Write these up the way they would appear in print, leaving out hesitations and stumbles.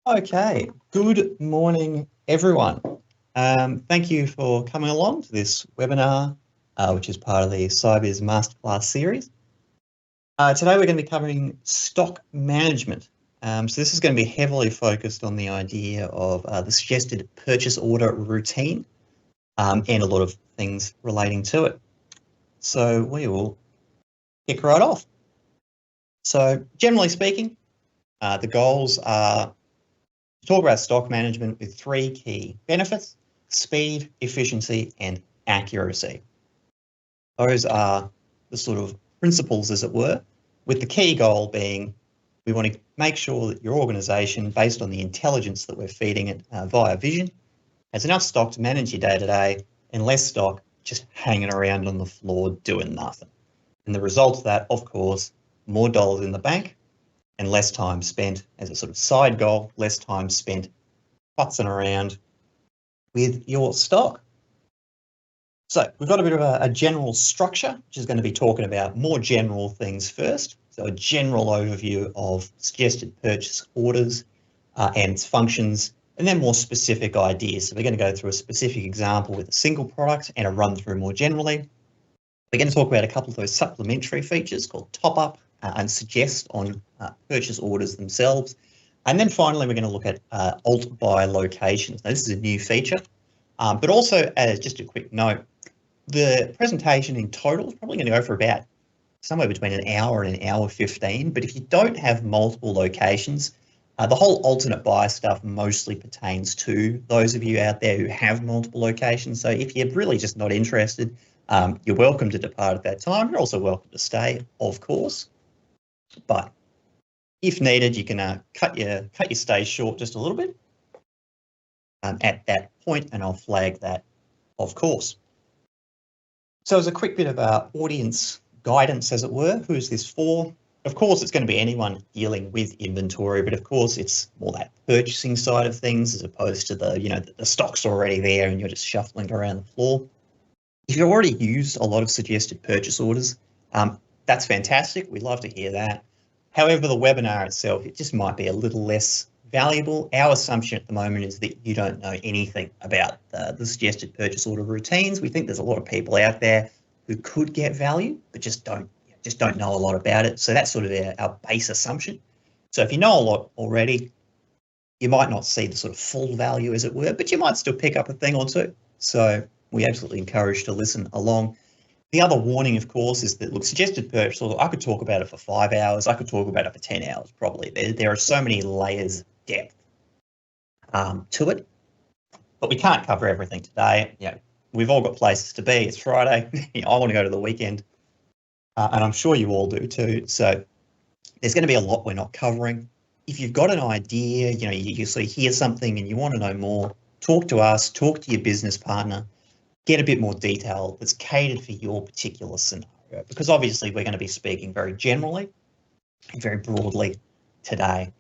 Okay, good morning, everyone. Thank you for coming along to this webinar, which is part of the Sybiz Masterclass series. Today we're going to be covering stock management. So this is going to be heavily focused on the idea of the suggested purchase order routine and a lot of things relating to it. So we will kick right off. So generally speaking, the goals are talk about stock management with three key benefits: speed, efficiency, and accuracy. Those are the sort of principles, as it were, with the key goal being we want to make sure that your organization, based on the intelligence that we're feeding it via vision, has enough stock to manage your day-to-day and less stock just hanging around on the floor doing nothing. And the result of that, of course, more dollars in the bank and less time spent as a sort of side goal, less time spent putzing around with your stock. So we've got a bit of a general structure, which is going to be talking about more general things first. So a general overview of suggested purchase orders and its functions, and then more specific ideas. So we're going to go through a specific example with a single product and a run through more generally. We're going to talk about a couple of those supplementary features called top up and suggest on purchase orders themselves. And then finally, we're going to look at alt by locations. Now, this is a new feature, but also as just a quick note, the presentation in total is probably going to go for about somewhere between an hour and an hour 15. But if you don't have multiple locations, the whole alternate buy stuff mostly pertains to those of you out there who have multiple locations. So if you're really just not interested, you're welcome to depart at that time. You're also welcome to stay, of course. But if needed, you can cut your stay short just a little bit at that point, and I'll flag that, of course. So as a quick bit of audience guidance, as it were, who's this for? Of course, it's going to be anyone dealing with inventory, but of course, it's more that purchasing side of things as opposed to the stock's already there and you're just shuffling around the floor. If you've already used a lot of suggested purchase orders, that's fantastic. We'd love to hear that. However, the webinar itself, it just might be a little less valuable. Our assumption at the moment is that you don't know anything about the suggested purchase order routines. We think there's a lot of people out there who could get value, but just don't know a lot about it. So that's sort of our base assumption. So if you know a lot already, you might not see the sort of full value, as it were, but you might still pick up a thing or two. So we absolutely encourage to listen along. The other warning, of course, is that, look, suggested purchase order, I could talk about it for 5 hours. I could talk about it for 10 hours, probably. There are so many layers of depth to it, but we can't cover everything today. We've all got places to be. It's Friday. I want to go to the weekend, and I'm sure you all do too. So there's going to be a lot we're not covering. If you've got an idea, you sort of hear something and you want to know more, talk to us, talk to your business partner, get a bit more detail that's catered for your particular scenario, because obviously we're going to be speaking very generally and very broadly today.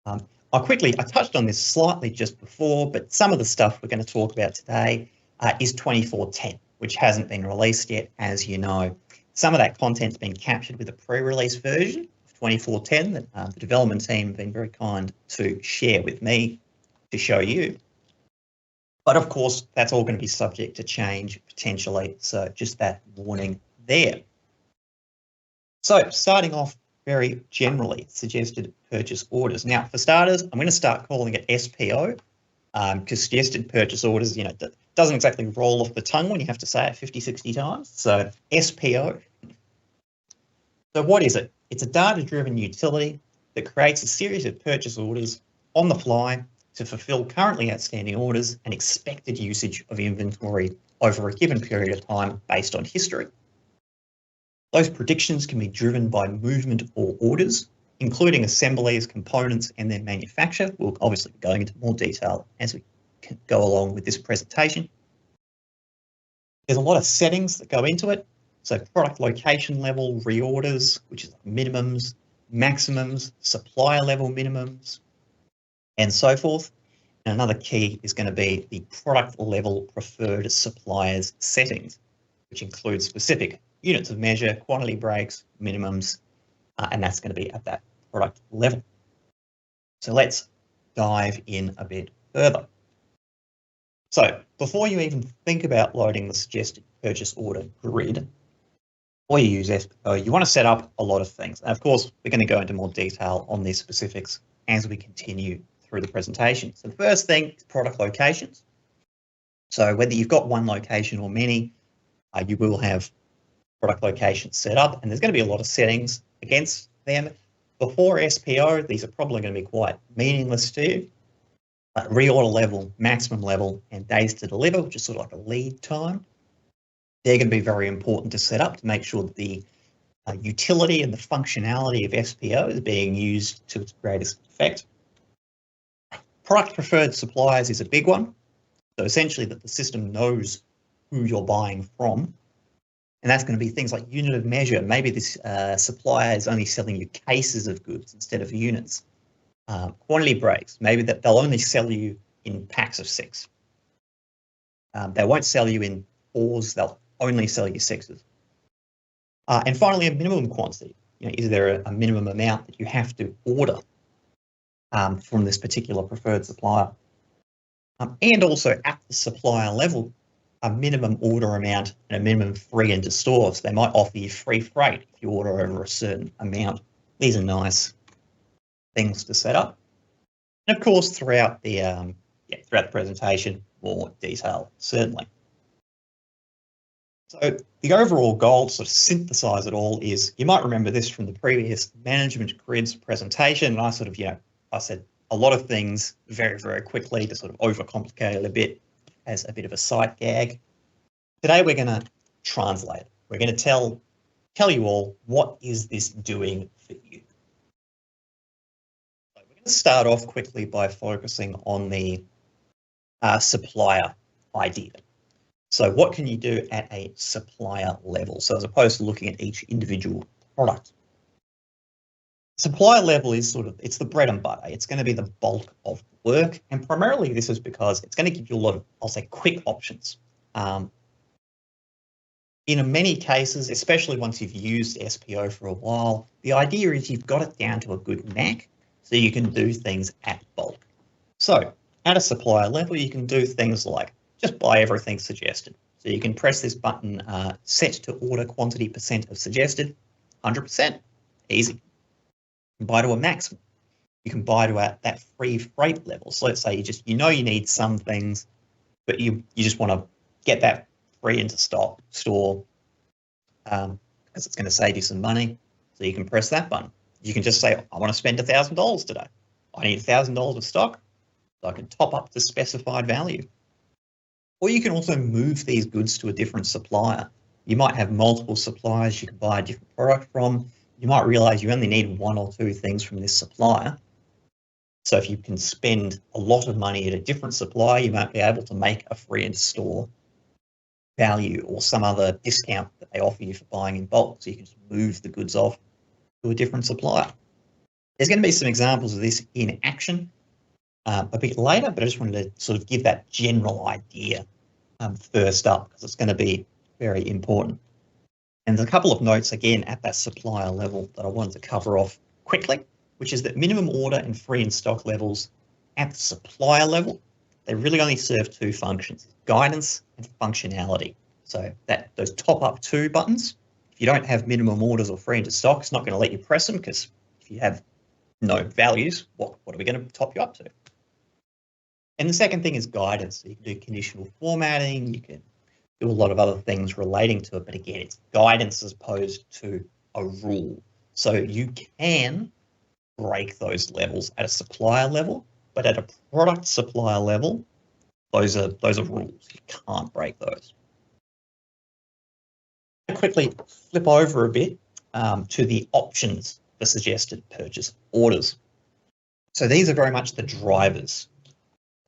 I touched on this slightly just before, but some of the stuff we're going to talk about today is 2410, which hasn't been released yet, as you know. Some of that content's been captured with a pre-release version of 2410 that the development team have been very kind to share with me to show you. But of course, that's all going to be subject to change potentially. So just that warning there. So starting off very generally, suggested purchase orders. Now, for starters, I'm going to start calling it SPO because suggested purchase orders, doesn't exactly roll off the tongue when you have to say it 50, 60 times. So SPO. So what is it? It's a data-driven utility that creates a series of purchase orders on the fly to fulfill currently outstanding orders and expected usage of inventory over a given period of time based on history. Those predictions can be driven by movement or orders, including assemblies, components, and their manufacture. We'll obviously be going into more detail as we go along with this presentation. There's a lot of settings that go into it. So product location level reorders, which is minimums, maximums, supplier level minimums, and so forth. And another key is going to be the product level preferred suppliers settings, which includes specific units of measure, quantity breaks, minimums, and that's going to be at that product level. So let's dive in a bit further. So before you even think about loading the suggested purchase order grid, or you use SPO, you want to set up a lot of things. And of course, we're going to go into more detail on these specifics as we continue through the presentation. So the first thing is product locations. So whether you've got one location or many, you will have product locations set up, and there's going to be a lot of settings against them. Before SPO, these are probably going to be quite meaningless to you. Reorder level, maximum level, and days to deliver, which is sort of like a lead time. They're going to be very important to set up to make sure that the utility and the functionality of SPO is being used to its greatest effect. Product preferred suppliers is a big one. So essentially that the system knows who you're buying from. And that's going to be things like unit of measure. Maybe this supplier is only selling you cases of goods instead of units. Quantity breaks, maybe that they'll only sell you in packs of 6. They won't sell you in 4s, they'll only sell you 6s. And finally, a minimum quantity. Is there a minimum amount that you have to order from this particular preferred supplier? And also at the supplier level, a minimum order amount and a minimum free into store. So they might offer you free freight if you order over a certain amount. These are nice things to set up. And of course, throughout the presentation, more detail, certainly. So the overall goal to sort of synthesize it all is, you might remember this from the previous management grids presentation, and I sort of, I said a lot of things very, very quickly to sort of overcomplicate it a bit as a bit of a sight gag. Today we're going to translate. We're going to tell you all, what is this doing for you? So we're going to start off quickly by focusing on the supplier idea. So what can you do at a supplier level? So as opposed to looking at each individual product. Supplier level is it's the bread and butter. It's going to be the bulk of work. And primarily this is because it's going to give you a lot of, I'll say, quick options. In many cases, especially once you've used SPO for a while, the idea is you've got it down to a good knack so you can do things at bulk. So at a supplier level, you can do things like just buy everything suggested. So you can press this button, set to order quantity % of suggested, 100%, easy. You can buy to a maximum. You can buy to that free freight level. So let's say you need some things, but you just want to get that free into store because it's going to save you some money. So you can press that button. You can just say, I want to spend $1,000 today. I need $1,000 of stock, so I can top up the specified value. Or you can also move these goods to a different supplier. You might have multiple suppliers you can buy a different product from. You might realize you only need 1 or 2 things from this supplier. So if you can spend a lot of money at a different supplier, you might be able to make a free in store value or some other discount that they offer you for buying in bulk. So you can just move the goods off to a different supplier. There's going to be some examples of this in action a bit later, but I just wanted to sort of give that general idea first up because it's going to be very important. And there's a couple of notes again at that supplier level that I wanted to cover off quickly, which is that minimum order and free in stock levels at the supplier level, they really only serve 2 functions, guidance and functionality. So those top up 2 buttons, if you don't have minimum orders or free into stock, it's not going to let you press them because if you have no values, what are we going to top you up to? And the second thing is guidance. So you can do conditional formatting, you can do a lot of other things relating to it, but again, it's guidance as opposed to a rule. So you can break those levels at a supplier level, but at a product supplier level, those are rules. You can't break those. I'll quickly flip over a bit to the options for suggested purchase orders. So these are very much the drivers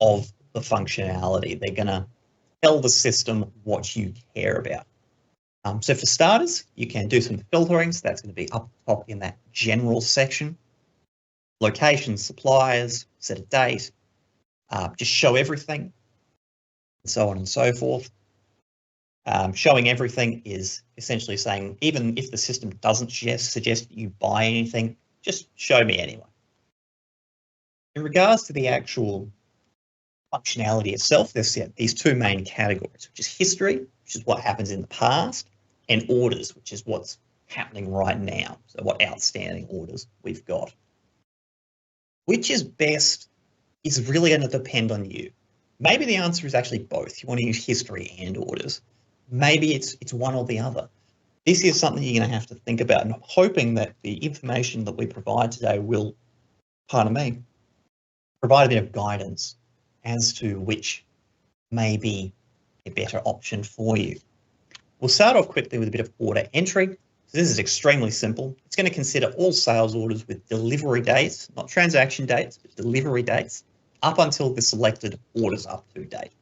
of the functionality. They're going to tell the system what you care about. So for starters, you can do some filtering. So that's going to be up top in that general section. Location, suppliers, set a date, just show everything, and so on and so forth. Showing everything is essentially saying, even if the system doesn't suggest that you buy anything, just show me anyway. In regards to the actual functionality itself, there's these two main categories, which is history, which is what happens in the past, and orders, which is what's happening right now. So what outstanding orders we've got. Which is best is really going to depend on you. Maybe the answer is actually both. You want to use history and orders. Maybe it's one or the other. This is something you're going to have to think about, and I'm hoping that the information that we provide today will, pardon me, provide a bit of guidance as to which may be a better option for you. We'll start off quickly with a bit of order entry. So this is extremely simple. It's going to consider all sales orders with delivery dates, not transaction dates, but delivery dates, up until the selected orders up to date.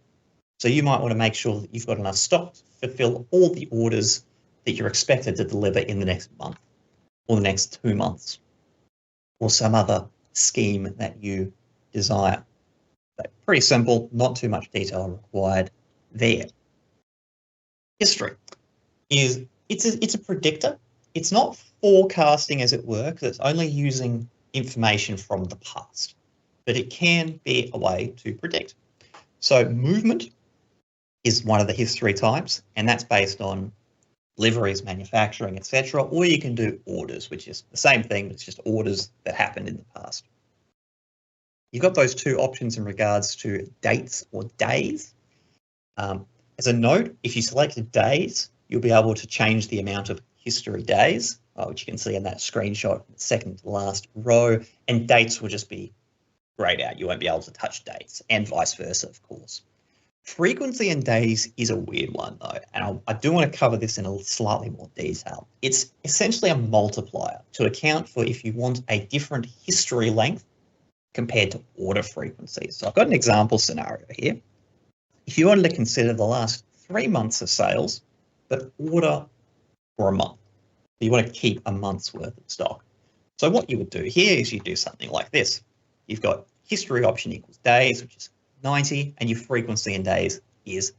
So you might want to make sure that you've got enough stock to fulfill all the orders that you're expected to deliver in the next month or the next 2 months or some other scheme that you desire. So pretty simple, not too much detail required there. History is it's a predictor. It's not forecasting, as it were, because it's only using information from the past, but it can be a way to predict. So movement is one of the history types, and that's based on deliveries, manufacturing, etc. Or you can do orders, which is the same thing, but it's just orders that happened in the past. You've got those two options in regards to dates or days. As a note, if you selected days, you'll be able to change the amount of history days, which you can see in that screenshot, second to last row, and dates will just be grayed out. You won't be able to touch dates, and vice versa, of course. Frequency in days is a weird one, though, and I do want to cover this in a slightly more detail. It's essentially a multiplier to account for if you want a different history length compared to order frequency. So I've got an example scenario here. If you wanted to consider the last 3 months of sales, but order for a month, you want to keep a month's worth of stock. So what you would do here is you do something like this. You've got history option equals days, which is 90, and your frequency in days is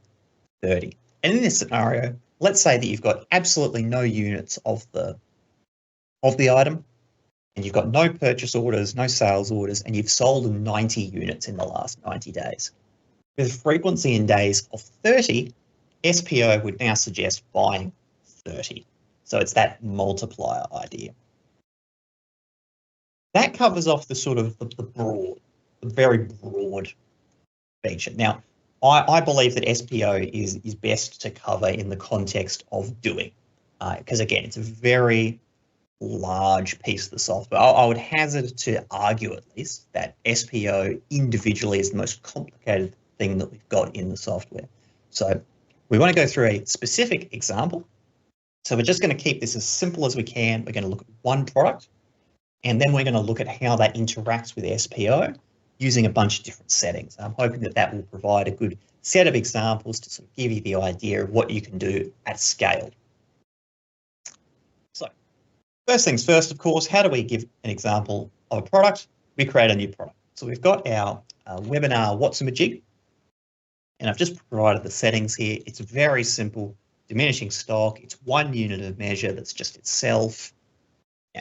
30. And in this scenario, let's say that you've got absolutely no units of the item, and you've got no purchase orders, no sales orders, and you've sold 90 units in the last 90 days. With frequency in days of 30, SPO would now suggest buying 30. So it's that multiplier idea. That covers off the sort of the very broad feature. Now, I believe that SPO is best to cover in the context of doing, because again, it's a very large piece of the software. I would hazard to argue at least that SPO individually is the most complicated thing that we've got in the software. So we want to go through a specific example. So we're just going to keep this as simple as we can. We're going to look at one product, and then we're going to look at how that interacts with SPO using a bunch of different settings. I'm hoping that that will provide a good set of examples to sort of give you the idea of what you can do at scale. So first things first, of course, how do we give an example of a product? We create a new product. So we've got our webinar, What's a Majig? And I've just provided the settings here. It's very simple, diminishing stock. It's 1 unit of measure that's just itself,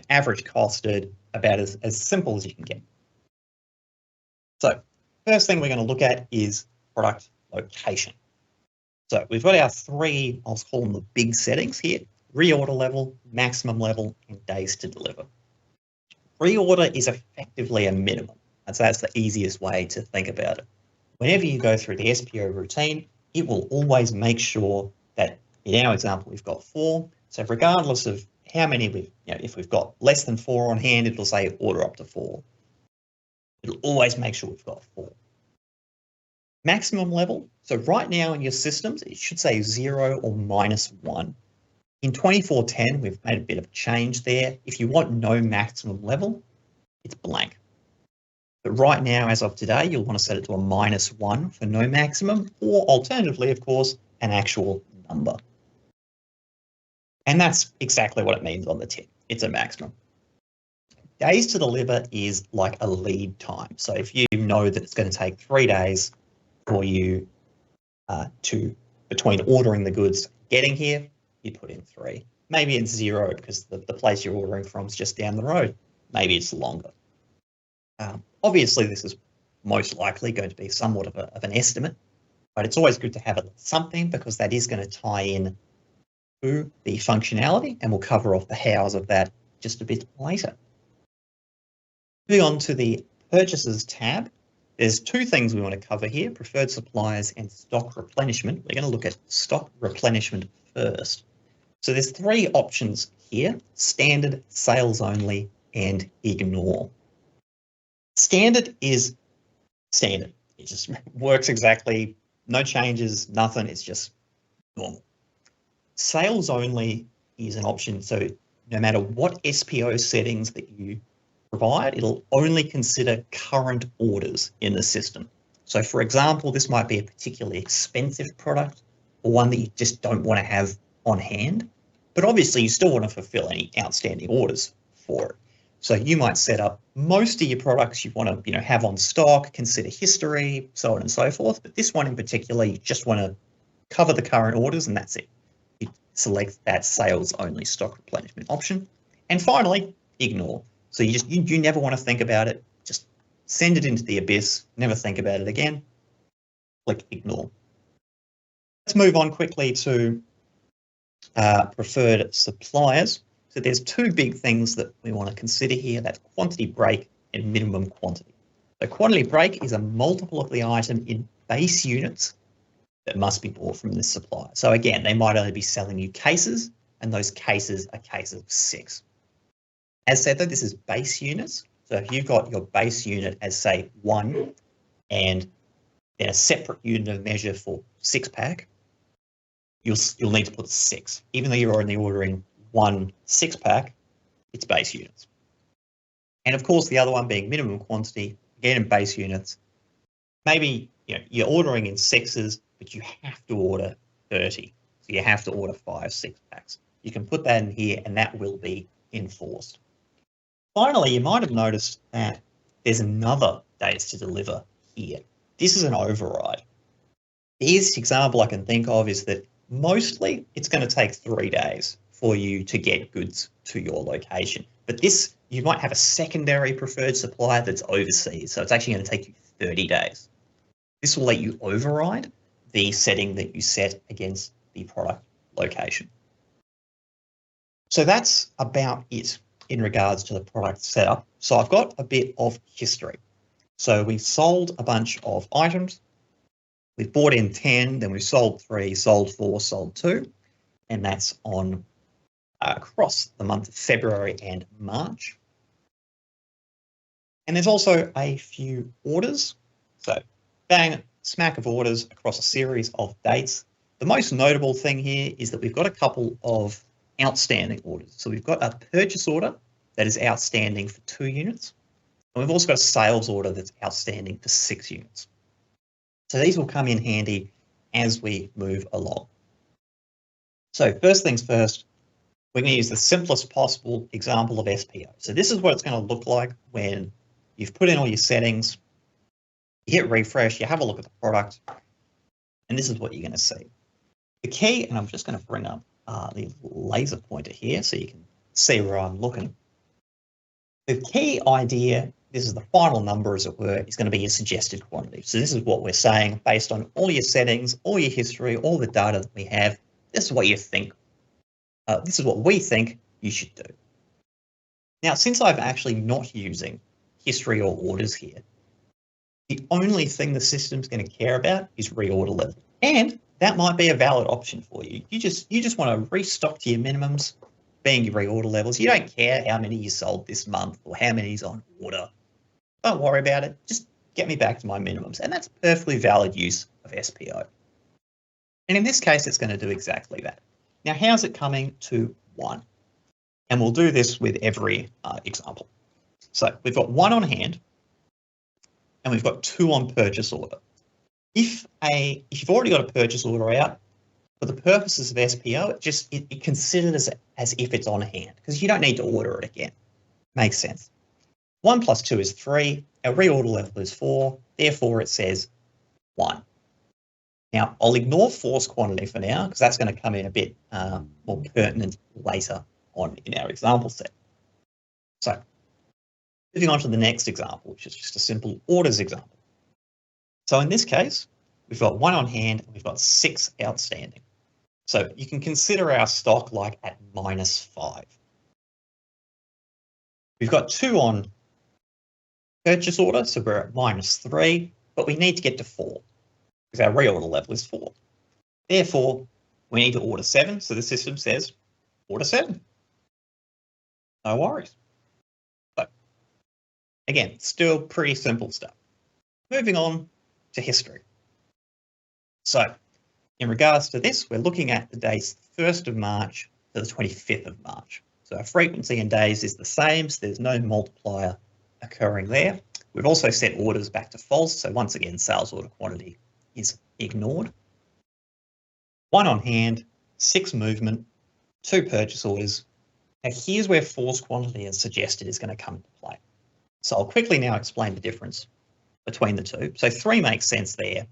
average costed, about as simple as you can get. So first thing we're going to look at is product location. So we've got our 3, I'll call them the big settings here: reorder level, maximum level, and days to deliver. Reorder is effectively a minimum, and so that's the easiest way to think about it. Whenever you go through the SPO routine, it will always make sure that in our example, we've got 4. So regardless of how many if we've got less than 4 on hand, it'll say order up to 4. It'll always make sure we've got 4. Maximum level. So right now in your systems, it should say 0 or -1. In 2410, we've made a bit of a change there. If you want no maximum level, it's blank. But right now, as of today, you'll want to set it to a -1 for no maximum, or alternatively, of course, an actual number. And that's exactly what it means on the tin. It's a maximum. Days to deliver is like a lead time. So if you know that it's going to take 3 days for you between ordering the goods getting here, you put in 3. Maybe it's 0 because the place you're ordering from is just down the road. Maybe it's longer. Obviously, this is most likely going to be somewhat of an estimate, but it's always good to have something because that is going to tie in to the functionality, and we'll cover off the hows of that just a bit later. Moving on to the Purchases tab, there's two things we want to cover here, preferred suppliers and stock replenishment. We're going to look at stock replenishment first. So there's three options here: standard, sales only, and ignore. Standard is standard. It just works exactly, no changes, nothing, it's just normal. Sales only is an option, so no matter what SPO settings that you provide, it'll only consider current orders in the system. So for example, this might be a particularly expensive product or one that you just don't want to have on hand, but obviously you still want to fulfill any outstanding orders for it. So you might set up most of your products you want to have on stock, consider history, so on and so forth. But this one in particular, you just want to cover the current orders and that's it. You select that sales only stock replenishment option. And finally, ignore. So you never want to think about it. Just send it into the abyss, never think about it again. Click ignore. Let's move on quickly to preferred suppliers. So there's two big things that we want to consider here. That's quantity break and minimum quantity. So quantity break is a multiple of the item in base units that must be bought from this supplier. So again, they might only be selling you cases, and those cases are cases of 6. As said though, this is base units. So if you've got your base unit as say 1 and then a separate unit of measure for 6-pack, you'll need to put 6. Even though you're only ordering 1 6-pack, it's base units. And of course, the other one being minimum quantity, again in base units. Maybe you're ordering in 6s, but you have to order 30. So you have to order 5 6-packs. You can put that in here and that will be enforced. Finally, you might have noticed that there's another dates to deliver here. This is an override. The easiest example I can think of is that mostly it's going to take 3 days for you to get goods to your location. But this, you might have a secondary preferred supplier that's overseas, so it's actually going to take you 30 days. This will let you override the setting that you set against the product location. So that's about it in regards to the product setup. So I've got a bit of history. So we've sold a bunch of items. We've bought in 10, then we've sold 3, sold 4, sold 2, and that's on across the month of February and March. And there's also a few orders. So bang, smack of orders across a series of dates. The most notable thing here is that we've got a couple of outstanding orders. So we've got a purchase order that is outstanding for 2 units. And we've also got a sales order that's outstanding for 6 units. So these will come in handy as we move along. So first things first, we're going to use the simplest possible example of SPO. So this is what it's going to look like when you've put in all your settings, you hit refresh, you have a look at the product, and this is what you're going to see. The key, and I'm just going to bring up the laser pointer here so you can see where I'm looking. The key idea, this is the final number as it were, is going to be your suggested quantity. So this is what we're saying based on all your settings, all your history, all the data that we have. This is what you think. This is what we think you should do. Now, since I'm actually not using history or orders here, the only thing the system's going to care about is reorder level. And that might be a valid option for you. You just want to restock to your minimums, being your reorder levels. You don't care how many you sold this month or how many is on order. Don't worry about it. Just get me back to my minimums. And that's perfectly valid use of SPO. And in this case, it's going to do exactly that. Now, how's it coming to 1? And we'll do this with every example. So we've got 1 on hand and we've got 2 on purchase order. If you've already got a purchase order out, for the purposes of SPO, it considers it as if it's on hand because you don't need to order it again. Makes sense. 1 plus 2 is 3. Our reorder level is 4. Therefore, it says 1. Now, I'll ignore force quantity for now because that's going to come in a bit more pertinent later on in our example set. So Moving on to the next example, which is just a simple orders example. So in this case, we've got 1 on hand and we've got 6 outstanding. So you can consider our stock like at -5. We've got 2 on purchase order, so we're at -3, but we need to get to 4 because our reorder level is 4. Therefore, we need to order 7, so the system says order 7. No worries. But again, still pretty simple stuff. Moving on to history. So in regards to this, we're looking at the days 1st of March to the 25th of March. So our frequency in days is the same, so there's no multiplier occurring there. We've also set orders back to false, so once again, sales order quantity is ignored. 1 on hand, 6 movement, 2 purchase orders. Now here's where force quantity as suggested is going to come into play. So I'll quickly now explain the difference between the two. So 3 makes sense there.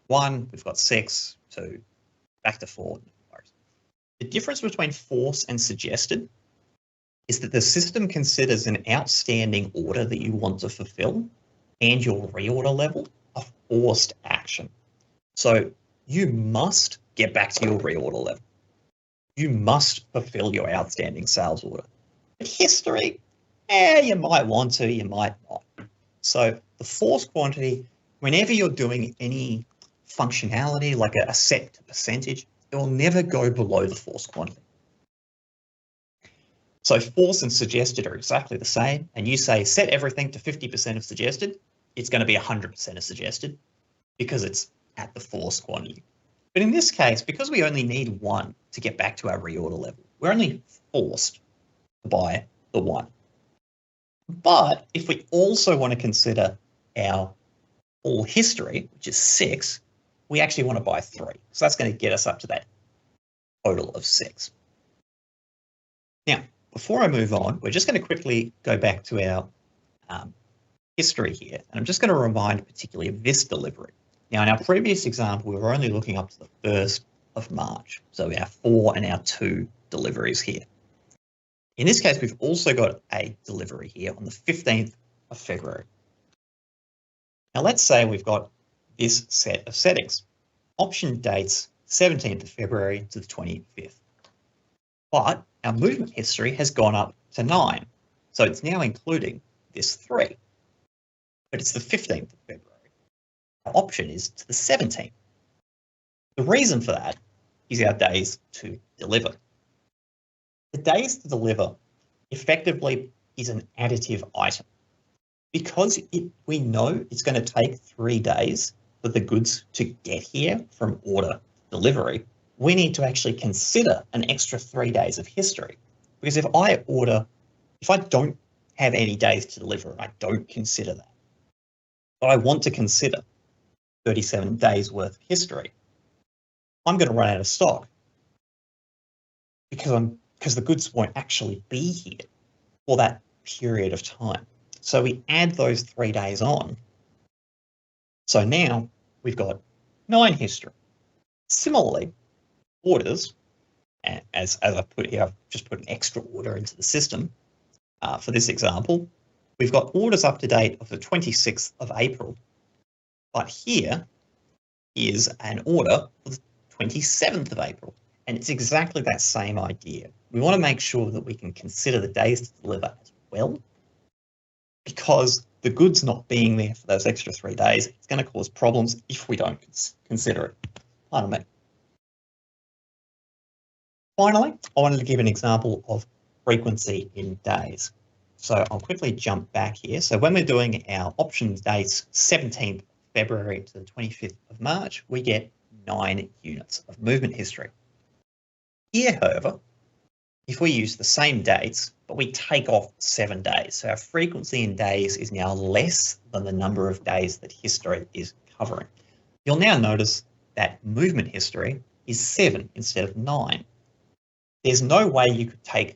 1, we've got 6, 2, back to 4. The difference between force and suggested is that the system considers an outstanding order that you want to fulfill and your reorder level a forced action. So you must get back to your reorder level. You must fulfill your outstanding sales order. But history, you might want to, you might not. So the force quantity, whenever you're doing any functionality like a set to percentage, it will never go below the force quantity. So force and suggested are exactly the same, and you say set everything to 50% of suggested, it's going to be 100% of suggested because it's at the force quantity. But in this case, because we only need 1 to get back to our reorder level, we're only forced to buy the 1. But if we also want to consider our all history, which is 6, we actually want to buy 3. So that's going to get us up to that total of 6. Now, before I move on, we're just going to quickly go back to our history here. And I'm just going to remind particularly of this delivery. Now, in our previous example, we were only looking up to the 1st of March. So our 4 and our 2 deliveries here. In this case, we've also got a delivery here on the 15th of February. Now, let's say we've got this set of settings. Option dates 17th of February to the 25th. But our movement history has gone up to 9. So it's now including this 3. But it's the 15th of February. Our option is to the 17th. The reason for that is our days to deliver. The days to deliver effectively is an additive item. Because we know it's going to take 3 days for the goods to get here from order to delivery, we need to actually consider an extra 3 days of history. Because if I don't have any days to deliver, I don't consider that. But I want to consider 37 days worth of history. I'm going to run out of stock because the goods won't actually be here for that period of time. So we add those 3 days on. So now we've got 9 history. Similarly, orders, as I put here, I've just put an extra order into the system. For this example, we've got orders up to date of the 26th of April. But here is an order for the 27th of April. And it's exactly that same idea. We want to make sure that we can consider the days to deliver as well, because the goods not being there for those extra 3 days, it's going to cause problems if we don't consider it. Pardon me. Finally, I wanted to give an example of frequency in days. So I'll quickly jump back here. So when we're doing our options dates, 17th February to the 25th of March, we get 9 units of movement history. Here, however, if we use the same dates, but we take off 7 days, so our frequency in days is now less than the number of days that history is covering. You'll now notice that movement history is 7 instead of 9. There's no way you could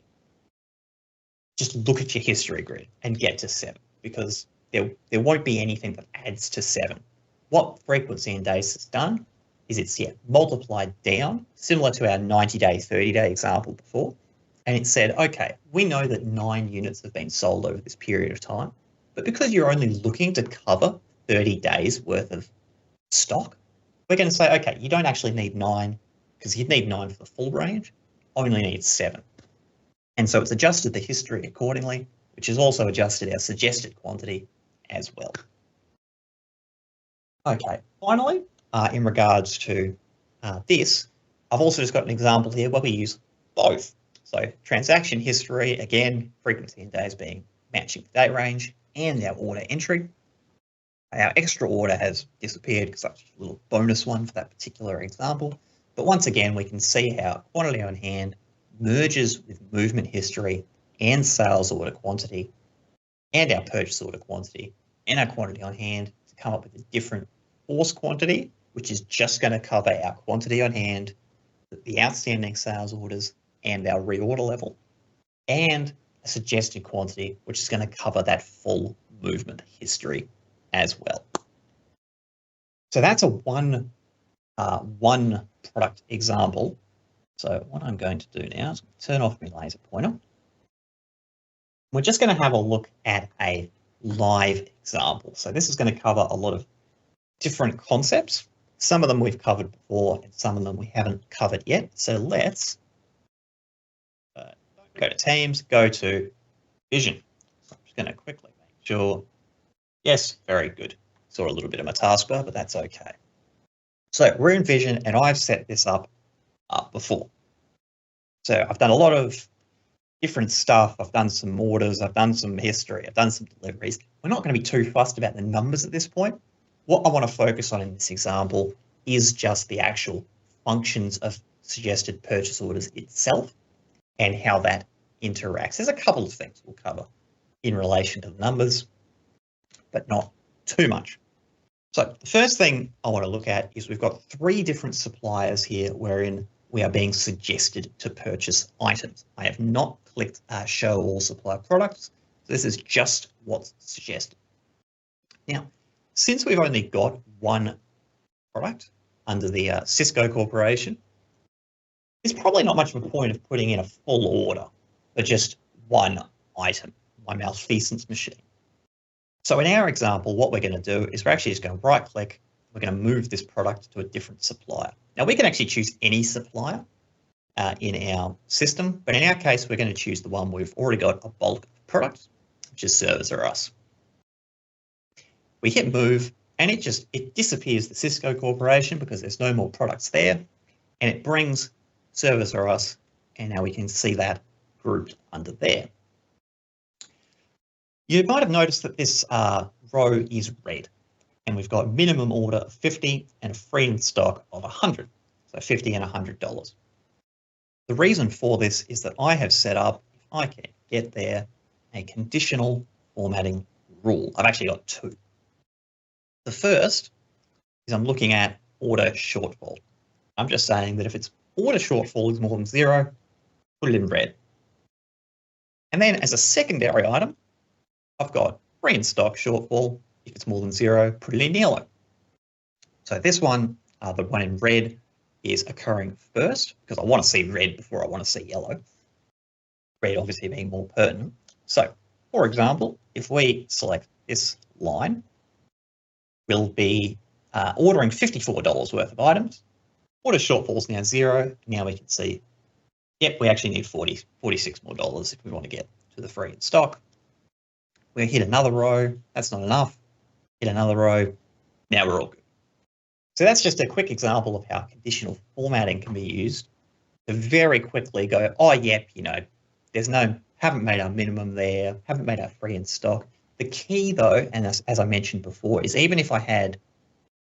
just look at your history grid and get to 7, because there won't be anything that adds to 7. What frequency in days has done is it's multiplied down, similar to our 90-day, 30-day example before. And it said, okay, we know that 9 units have been sold over this period of time. But because you're only looking to cover 30 days worth of stock, we're going to say, okay, you don't actually need 9 because you'd need 9 for the full range, only need 7. And so it's adjusted the history accordingly, which has also adjusted our suggested quantity as well. Okay, finally, in regards to this, I've also just got an example here where we use both. So transaction history, again, frequency in days being matching the date range, and our order entry. Our extra order has disappeared because that's a little bonus one for that particular example. But once again, we can see how quantity on hand merges with movement history and sales order quantity and our purchase order quantity and our quantity on hand to come up with a different force quantity, which is just going to cover our quantity on hand, the outstanding sales orders, and our reorder level, and a suggested quantity, which is going to cover that full movement history as well. So that's a one product example. So what I'm going to do now is turn off my laser pointer. We're just going to have a look at a live example. So this is going to cover a lot of different concepts. Some of them we've covered before and some of them we haven't covered yet. So let's go to Teams, go to Vision. So I'm just going to quickly make sure. Yes, very good. Saw a little bit of my taskbar, but that's okay. So we're in Vision and I've set this up before. So I've done a lot of different stuff. I've done some orders, I've done some history, I've done some deliveries. We're not going to be too fussed about the numbers at this point. What I want to focus on in this example is just the actual functions of suggested purchase orders itself and how that interacts. There's a couple of things we'll cover in relation to the numbers, but not too much. So the first thing I want to look at is we've got 3 different suppliers here wherein we are being suggested to purchase items. I have not clicked show all supply products. So this is just what's suggested. Now, since we've only got one product under the Cisco Corporation, there's probably not much of a point of putting in a full order for just one item, my malfeasance machine. So in our example, what we're going to do is we're actually just going to right click. We're going to move this product to a different supplier. Now we can actually choose any supplier in our system, but in our case, we're going to choose the one we've already got a bulk of products, which is Sybiz Vision. We hit move and it disappears the Cisco Corporation because there's no more products there, and it brings Sybiz Vision, and now we can see that grouped under there. You might have noticed that this row is red, and we've got minimum order of 50 and a free in stock of 100, so 50 and $100. The reason for this is that I have set up, if I can get there, a conditional formatting rule. I've actually got 2. The first is I'm looking at order shortfall. I'm just saying that if its order shortfall is more than 0, put it in red. And then as a secondary item, I've got free in stock shortfall. If it's more than 0, put it in yellow. So this one, the one in red, is occurring first because I want to see red before I want to see yellow. Red obviously being more pertinent. So, for example, if we select this line, we'll be ordering $54 worth of items. Order shortfall is now 0. Now we can see, yep, we actually need $46 more if we want to get to the free in stock. We hit another row, that's not enough. Hit another row, now we're all good. So that's just a quick example of how conditional formatting can be used to very quickly go, oh, yep, haven't made our minimum there, haven't made our free in stock. The key though, and as I mentioned before, is even if I had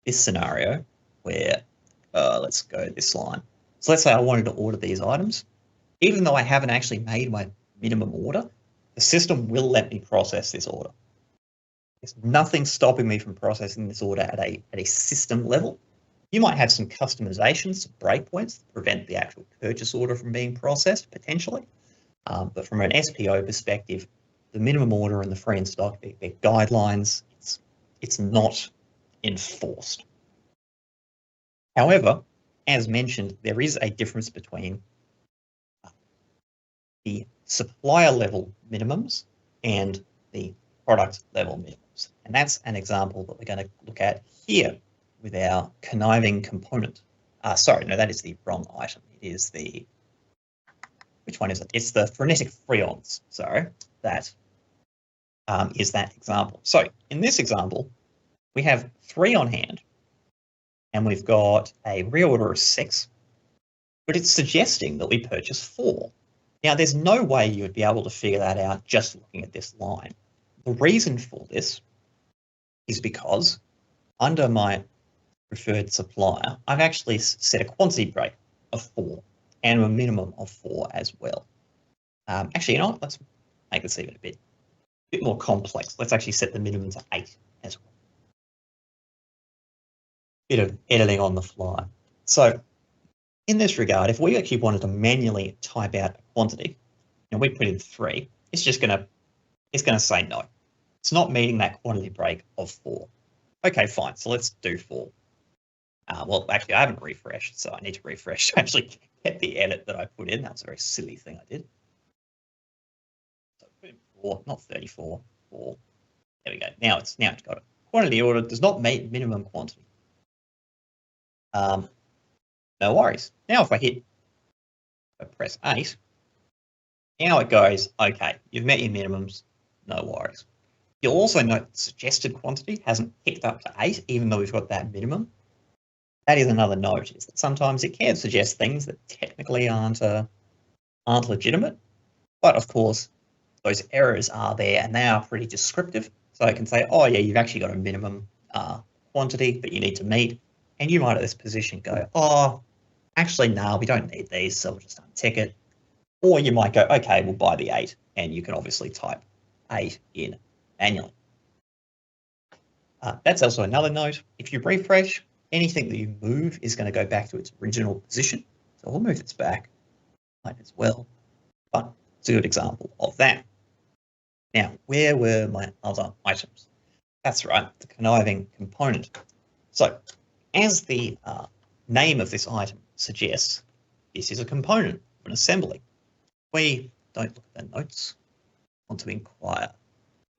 this scenario where, let's go this line. So let's say I wanted to order these items, even though I haven't actually made my minimum order, the system will let me process this order. There's nothing stopping me from processing this order at a system level. You might have some customizations, some breakpoints that prevent the actual purchase order from being processed potentially. But from an SPO perspective, the minimum order and the free in stock, they're guidelines. It's not enforced. However, as mentioned, there is a difference between the supplier level minimums and the product level minimums. And that's an example that we're going to look at here with our conniving component. Sorry, no, that is the wrong item. It is the, which one is it? It's the frenetic freons, sorry, that is that example. So in this example, we have 3 on hand, and we've got a reorder of 6, but it's suggesting that we purchase 4. Now, there's no way you would be able to figure that out just looking at this line. The reason for this is because under my preferred supplier, I've actually set a quantity break of 4 and a minimum of 4 as well. Actually, you know what? Let's make this even a bit more complex. Let's actually set the minimum to 8 as well. Bit of editing on the fly. So in this regard, if we actually wanted to manually type out a quantity and we put in 3, it's going to say no. It's not meeting that quantity break of 4. Okay, fine. So let's do 4. Well, actually, I haven't refreshed, so I need to refresh to actually get the edit that I put in. That was a very silly thing I did. So 4, not 34, 4. There we go. Now it's got it. Quantity order does not meet minimum quantity. No worries. Now if I press 8, now it goes, okay, you've met your minimums, no worries. You'll also note the suggested quantity hasn't picked up to 8, even though we've got that minimum. That is another note, is that sometimes it can suggest things that technically aren't legitimate. But of course, those errors are there and they are pretty descriptive. So I can say, oh yeah, you've actually got a minimum quantity that you need to meet. And you might at this position go, oh, actually, no, we don't need these, so we'll just untick it. Or you might go, okay, we'll buy the 8, and you can obviously type 8 in manually. That's also another note. If you refresh, anything that you move is going to go back to its original position. So we'll move this back as well. But it's a good example of that. Now, where were my other items? That's right, the conniving component. So as the name of this item suggests, this is a component of an assembly. We don't look at the notes. Want to inquire.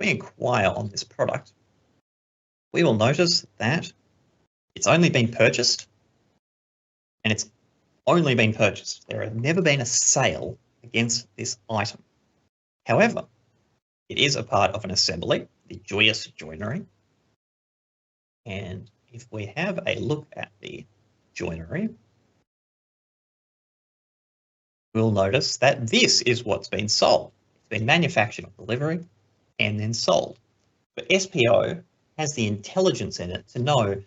We inquire on this product. We will notice that it's only been purchased, and it's only been purchased. There has never been a sale against this item. However, it is a part of an assembly, the joyous joinery. And if we have a look at the joinery, we'll notice that this is what's been sold. It's been manufactured on delivery and then sold. But SPO has the intelligence in it to know,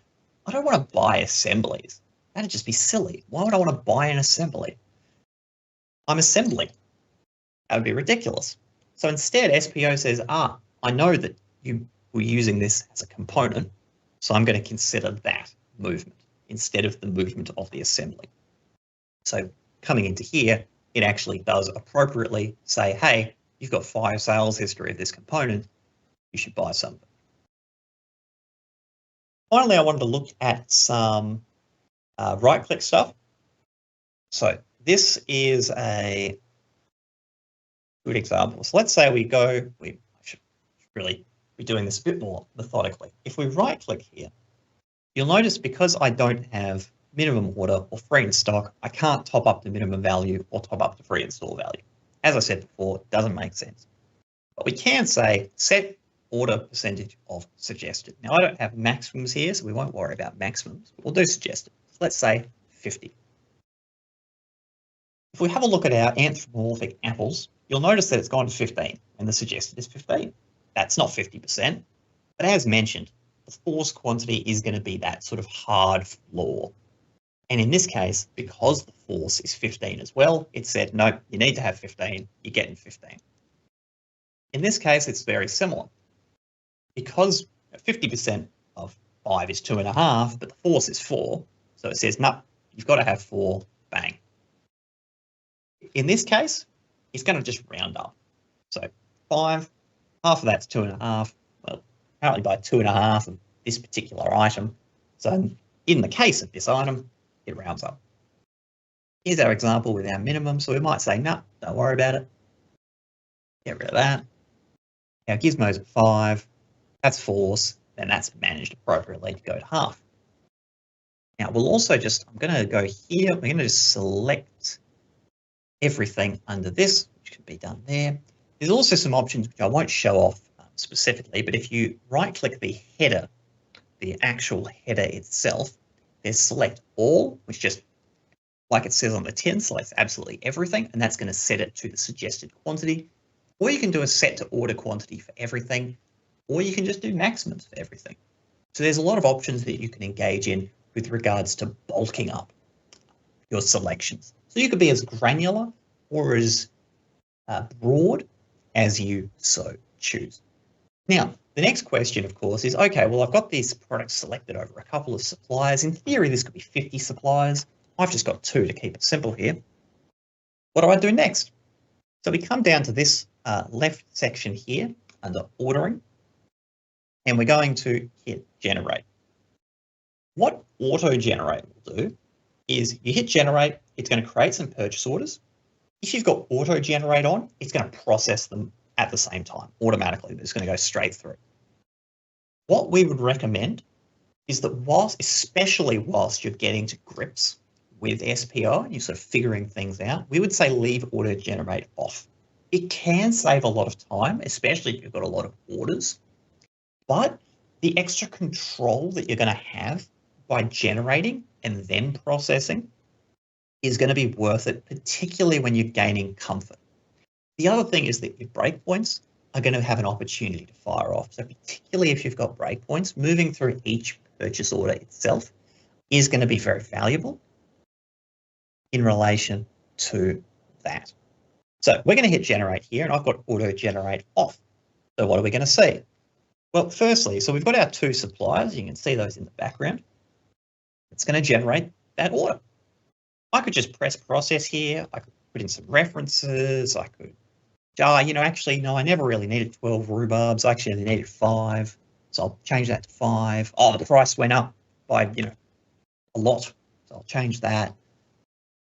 I don't want to buy assemblies. That'd just be silly. Why would I want to buy an assembly? I'm assembling. That would be ridiculous. So instead, SPO says, I know that you were using this as a component, so I'm going to consider that movement instead of the movement of the assembly. So coming into here, it actually does appropriately say, hey, you've got 5 sales history of this component, you should buy some. Finally, I wanted to look at some right-click stuff. So this is a good example. So let's say we should really be doing this a bit more methodically. If we right-click here, you'll notice because I don't have minimum order or free in stock, I can't top up the minimum value or top up the free install value. As I said before, it doesn't make sense. But we can say set order percentage of suggested. Now I don't have maximums here, so we won't worry about maximums. We'll do suggested. So let's say 50. If we have a look at our anthropomorphic apples, you'll notice that it's gone to 15 and the suggested is 15. That's not 50%, but as mentioned, the force quantity is going to be that sort of hard floor. And in this case, because the force is 15 as well, it said, no, you need to have 15, you're getting 15. In this case, it's very similar. Because 50% of 5 is 2.5, but the force is 4, so it says, no, you've got to have 4, bang. In this case, it's going to just round up. So 5, half of that's 2.5. Well, apparently by 2.5 of this particular item. So in the case of this item, it rounds up. Here's our example with our minimum. So we might say, no, don't worry about it. Get rid of that. Now gizmos 5, that's force, then that's managed appropriately to go to half. Now we'll also I'm going to go here, we're going to just select everything under this, which can be done there. There's also some options which I won't show off specifically, but if you right-click the header, the actual header itself, there's select all, which just, like it says on the tin, selects absolutely everything, and that's going to set it to the suggested quantity. Or you can do a set to order quantity for everything, or you can just do maximums for everything. So there's a lot of options that you can engage in with regards to bulking up your selections. So you could be as granular or as broad as you so choose. Now, the next question, of course, is, okay, well, I've got these products selected over a couple of suppliers. In theory, this could be 50 suppliers. I've just got 2 to keep it simple here. What do I do next? So we come down to this left section here under ordering, and we're going to hit generate. What auto-generate will do is you hit generate, it's going to create some purchase orders. If you've got auto-generate on, it's going to process them at the same time automatically. It's going to go straight through. What we would recommend is that especially whilst you're getting to grips with SPO and you're sort of figuring things out, we would say leave auto-generate off. It can save a lot of time, especially if you've got a lot of orders, but the extra control that you're going to have by generating and then processing is going to be worth it, particularly when you're gaining comfort. The other thing is that your breakpoints are going to have an opportunity to fire off. So particularly if you've got breakpoints, moving through each purchase order itself is going to be very valuable in relation to that. So we're going to hit generate here, and I've got auto generate off. So what are we going to see? Well, firstly, so we've got our 2 suppliers. You can see those in the background. It's going to generate that order. I could just press process here. I could put in some references. I could, actually, no, I never really needed 12 rhubarbs. I actually only needed 5. So I'll change that to 5. Oh, the price went up by, a lot. So I'll change that.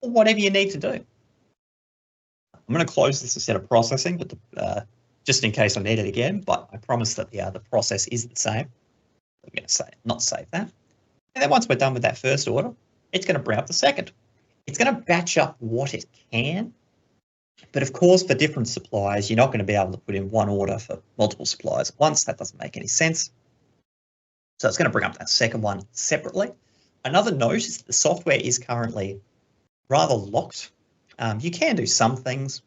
Or whatever you need to do. I'm going to close this instead of processing, but just in case I need it again, but I promise that the process is the same. I'm going to not save that. And then once we're done with that first order, it's going to bring up the second. It's going to batch up what it can. But of course, for different suppliers, you're not going to be able to put in one order for multiple suppliers at once. That doesn't make any sense. So it's going to bring up that second one separately. Another note is that the software is currently rather locked. You can do some things,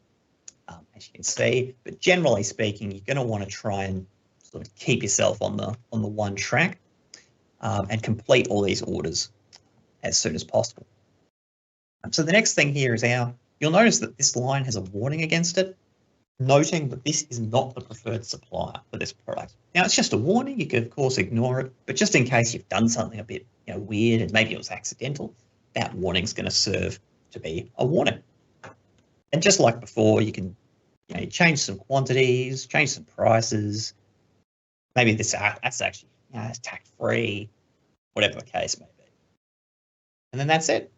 as you can see, but generally speaking, you're going to want to try and sort of keep yourself on the one track and complete all these orders as soon as possible. So the next thing here is you'll notice that this line has a warning against it, noting that this is not the preferred supplier for this product. Now, it's just a warning. You could, of course, ignore it, but just in case you've done something a bit weird and maybe it was accidental, that warning's going to serve to be a warning. And just like before, you can change some quantities, change some prices. Maybe that's actually it's tax-free, whatever the case may be. And then that's it.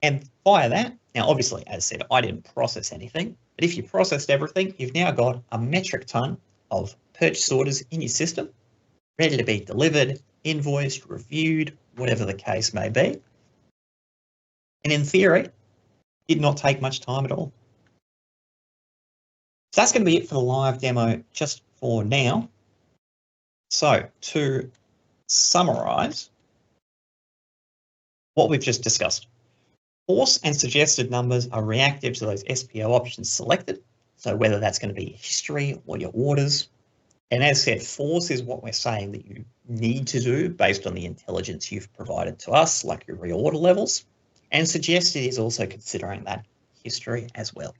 And via that, now obviously, as I said, I didn't process anything, but if you processed everything, you've now got a metric ton of purchase orders in your system, ready to be delivered, invoiced, reviewed, whatever the case may be. And in theory, did not take much time at all. So that's going to be it for the live demo just for now. So to summarize what we've just discussed, force and suggested numbers are reactive to those SPO options selected. So whether that's going to be history or your orders. And as said, force is what we're saying that you need to do based on the intelligence you've provided to us, like your reorder levels. And suggested is also considering that history as well.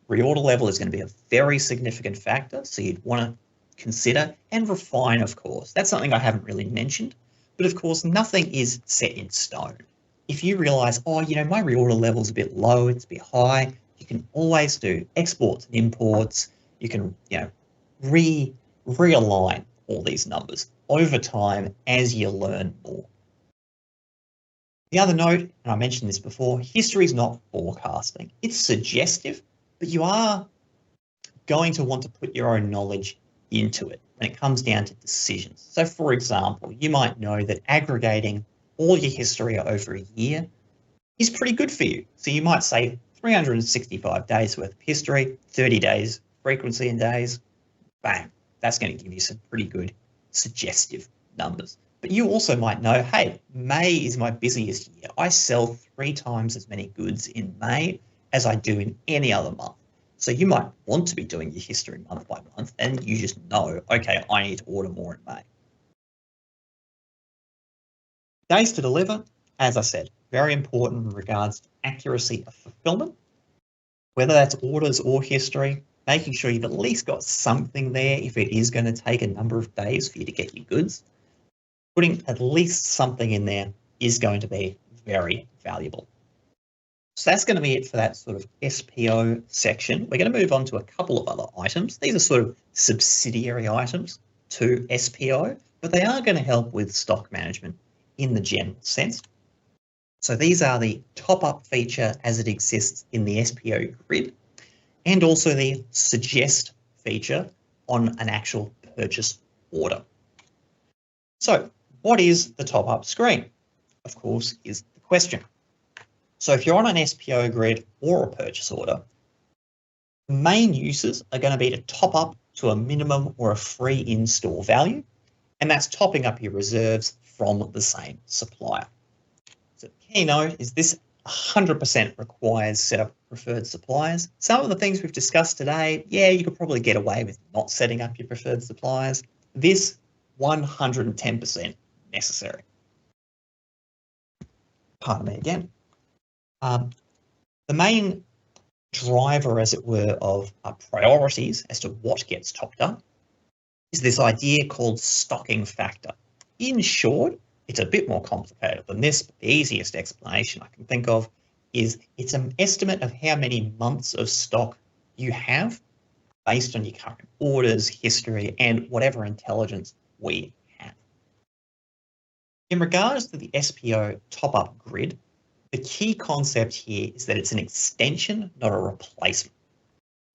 Reorder level is going to be a very significant factor, so you'd want to consider and refine, of course. That's something I haven't really mentioned, but of course, nothing is set in stone. If you realize, my reorder level is a bit low, it's a bit high, you can always do exports and imports. You can, realign all these numbers over time as you learn more. The other note, and I mentioned this before, history is not forecasting. It's suggestive, but you are going to want to put your own knowledge into it when it comes down to decisions. So for example, you might know that aggregating all your history over a year is pretty good for you. So you might say 365 days worth of history, 30 days frequency in days, bang, that's going to give you some pretty good suggestive numbers. But you also might know, hey, May is my busiest year. I sell 3 times as many goods in May as I do in any other month. So you might want to be doing your history month by month, and you just know, okay, I need to order more in May. Days to deliver, as I said, very important in regards to accuracy of fulfillment, whether that's orders or history, making sure you've at least got something there if it is going to take a number of days for you to get your goods. Putting at least something in there is going to be very valuable. So that's going to be it for that sort of SPO section. We're going to move on to a couple of other items. These are sort of subsidiary items to SPO, but they are going to help with stock management in the general sense. So these are the top-up feature as it exists in the SPO grid, and also the suggest feature on an actual purchase order. So what is the top-up screen? Of course, is the question. So if you're on an SPO grid or a purchase order, the main uses are going to be to top up to a minimum or a free in-store value, and that's topping up your reserves from the same supplier. So the key note is this 100% requires set up preferred suppliers. Some of the things we've discussed today, yeah, you could probably get away with not setting up your preferred suppliers. This 110% necessary. Pardon me again. The main driver, as it were, of priorities as to what gets topped up is this idea called stocking factor. In short, it's a bit more complicated than this, but the easiest explanation I can think of is it's an estimate of how many months of stock you have based on your current orders, history, and whatever intelligence we have. In regards to the SPO top-up grid, the key concept here is that it's an extension, not a replacement.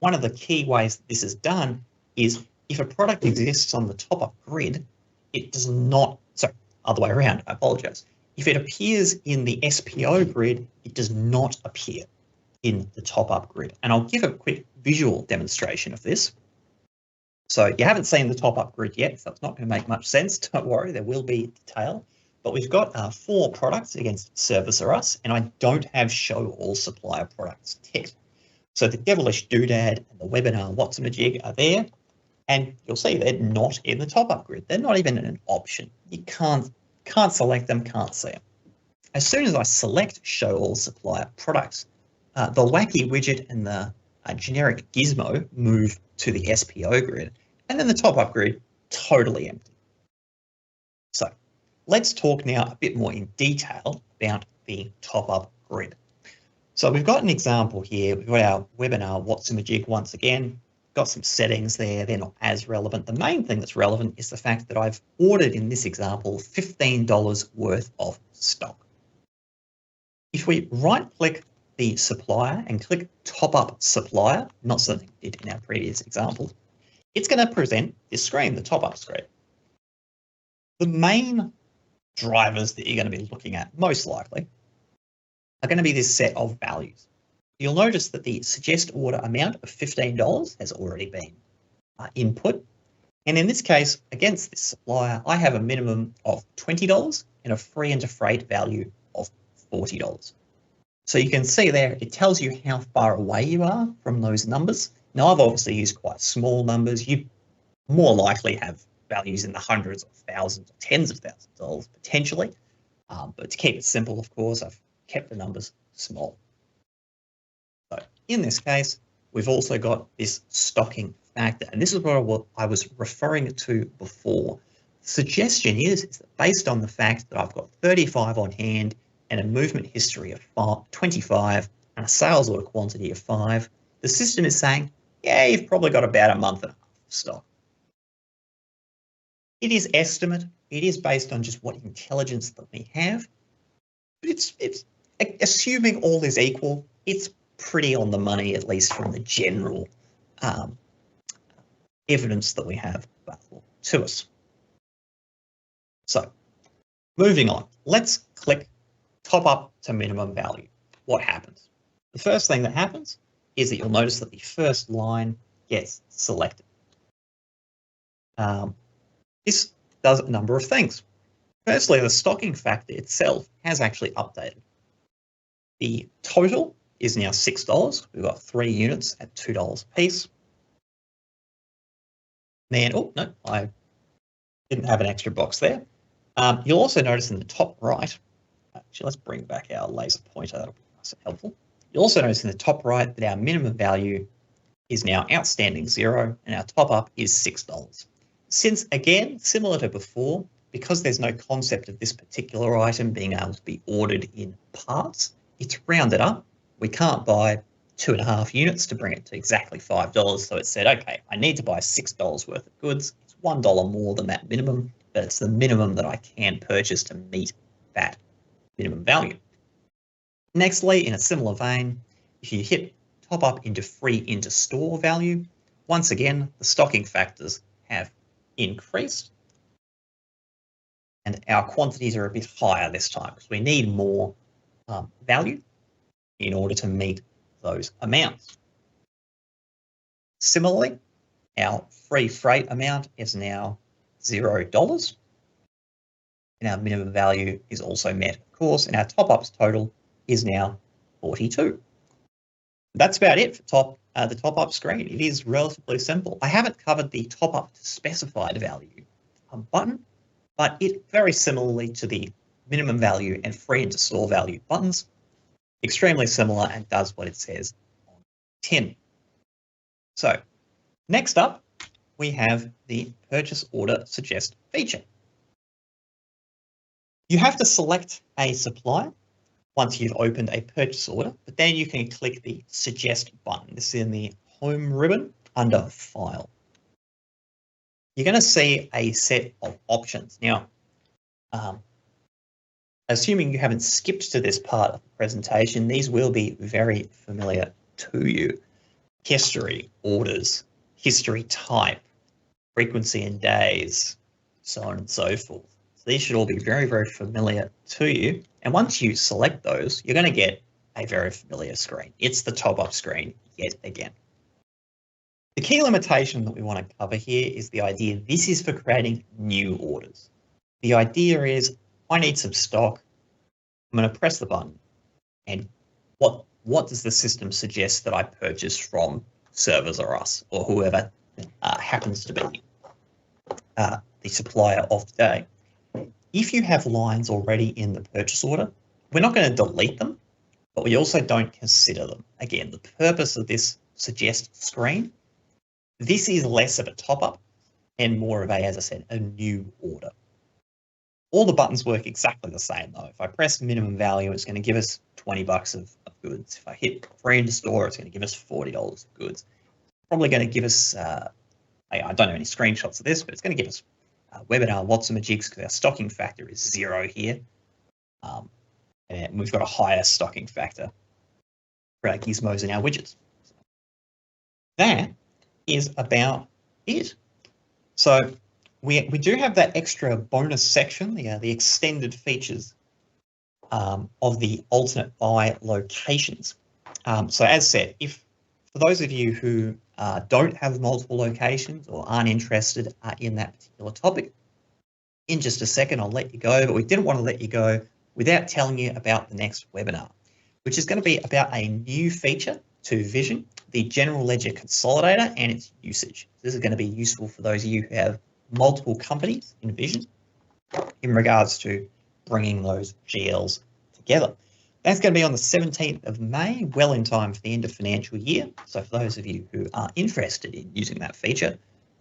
One of the key ways that this is done is if a product exists on the top-up grid, it does not, sorry, other way around, I apologize. If it appears in the SPO grid, it does not appear in the top-up grid. And I'll give a quick visual demonstration of this. So you haven't seen the top-up grid yet, so it's not going to make much sense. Don't worry, there will be detail. But we've got 4 products against Service or Us, and I don't have Show All Supplier Products ticked. So the Devilish Doodad and the Webinar What's-a-Majig are there, and you'll see they're not in the top-up grid. They're not even an option. You can't select them, can't see them. As soon as I select Show All Supplier Products, the wacky widget and the generic gizmo move to the SPO grid, and then the top-up grid totally empty. So let's talk now a bit more in detail about the top-up grid. So we've got an example here. We've got our webinar What's-a-Majig once again. Got some settings there. They're not as relevant. The main thing that's relevant is the fact that I've ordered in this example $15 worth of stock. If we right-click the supplier and click top-up supplier, not something we did in our previous example, it's going to present this screen, the top-up screen. The main drivers that you're going to be looking at, most likely, are going to be this set of values. You'll notice that the suggest order amount of $15 has already been input. And in this case, against this supplier, I have a minimum of $20 and a free and to freight value of $40. So you can see there, it tells you how far away you are from those numbers. Now, I've obviously used quite small numbers. You more likely have values in the hundreds of thousands or tens of thousands of dollars potentially. But to keep it simple, of course, I've kept the numbers small. So in this case, we've also got this stocking factor. And this is what I was referring to before. The suggestion is that based on the fact that I've got 35 on hand and a movement history of 25 and a sales order quantity of 5, the system is saying, yeah, you've probably got about a month and a half of stock. It is estimate. It is based on just what intelligence that we have. But it's assuming all is equal, it's pretty on the money, at least from the general evidence that we have available to us. So moving on, let's click top up to minimum value. What happens? The first thing that happens is that you'll notice that the first line gets selected. This does a number of things. Firstly, the stocking factor itself has actually updated. The total is now $6. We've got 3 units at $2 a piece. Then, oh, no, I didn't have an extra box there. You'll also notice in the top right, actually, let's bring back our laser pointer. That'll be nice and helpful. You'll also notice in the top right that our minimum value is now outstanding 0 and our top up is $6. Since, again, similar to before, because there's no concept of this particular item being able to be ordered in parts, it's rounded up. We can't buy 2.5 units to bring it to exactly $5. So it said, okay, I need to buy $6 worth of goods. It's $1 more than that minimum, but it's the minimum that I can purchase to meet that minimum value. Nextly, in a similar vein, if you hit top up into free into store value, once again, the stocking factors have increased and our quantities are a bit higher this time because we need more value in order to meet those amounts. Similarly, our free freight amount is now $0 and our minimum value is also met, of course, and our top-ups total is now 42. That's about it for the top-up screen. It is relatively simple. I haven't covered the top-up to specified value button, but it very similarly to the minimum value and free into store value buttons, extremely similar and does what it says on tin. So next up, we have the purchase order suggest feature. You have to select a supplier once you've opened a purchase order, but then you can click the suggest button. This is in the home ribbon under file. You're going to see a set of options. Now, assuming you haven't skipped to this part of the presentation, these will be very familiar to you. History, orders, history type, frequency in days, so on and so forth. So these should all be very, very familiar to you. And once you select those, you're going to get a very familiar screen. It's the top-up screen yet again. The key limitation that we want to cover here is the idea this is for creating new orders. The idea is I need some stock. I'm going to press the button. And what does the system suggest that I purchase from Sybiz or us or whoever happens to be the supplier of the day? If you have lines already in the purchase order, we're not going to delete them, but we also don't consider them. Again, the purpose of this suggest screen, this is less of a top-up and more of a, as I said, a new order. All the buttons work exactly the same though. If I press minimum value, it's going to give us 20 bucks of goods. If I hit free into store, it's going to give us $40 of goods. It's probably going to give us, I don't have any screenshots of this, but it's going to give us webinar lots of majigs because our stocking factor is 0 here. And we've got a higher stocking factor for our gizmos and our widgets. That is about it. So we do have that extra bonus section, the extended features of the alternate buy locations. So as said, if for those of you who don't have multiple locations or aren't interested in that particular topic, in just a second I'll let you go, but we didn't want to let you go without telling you about the next webinar, which is going to be about a new feature to Vision, the General Ledger Consolidator and its usage. This is going to be useful for those of you who have multiple companies in Vision in regards to bringing those GLs together. That's going to be on the 17th of May, well in time for the end of financial year. So for those of you who are interested in using that feature,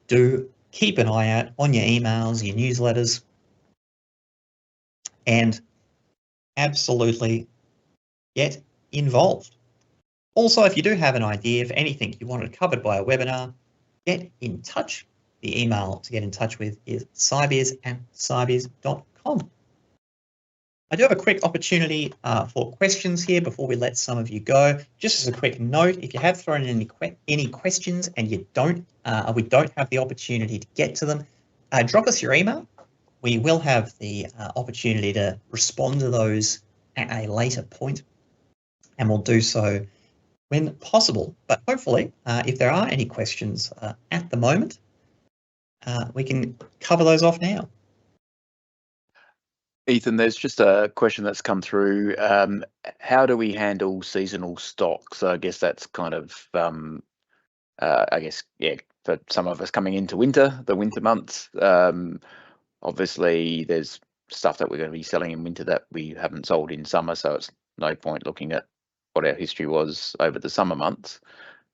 do keep an eye out on your emails, your newsletters, and absolutely get involved. Also, if you do have an idea for anything you wanted covered by a webinar, get in touch. The email to get in touch with is sybiz@sybiz.com. I do have a quick opportunity for questions here before we let some of you go. Just as a quick note, if you have thrown in any questions and we don't have the opportunity to get to them, drop us your email. We will have the opportunity to respond to those at a later point, and we'll do so when possible. But hopefully, if there are any questions at the moment, we can cover those off now. Ethan, there's just a question that's come through. How do we handle seasonal stock? So I guess that's kind of, for some of us coming into the winter months, obviously there's stuff that we're going to be selling in winter that we haven't sold in summer, so it's no point looking at what our history was over the summer months.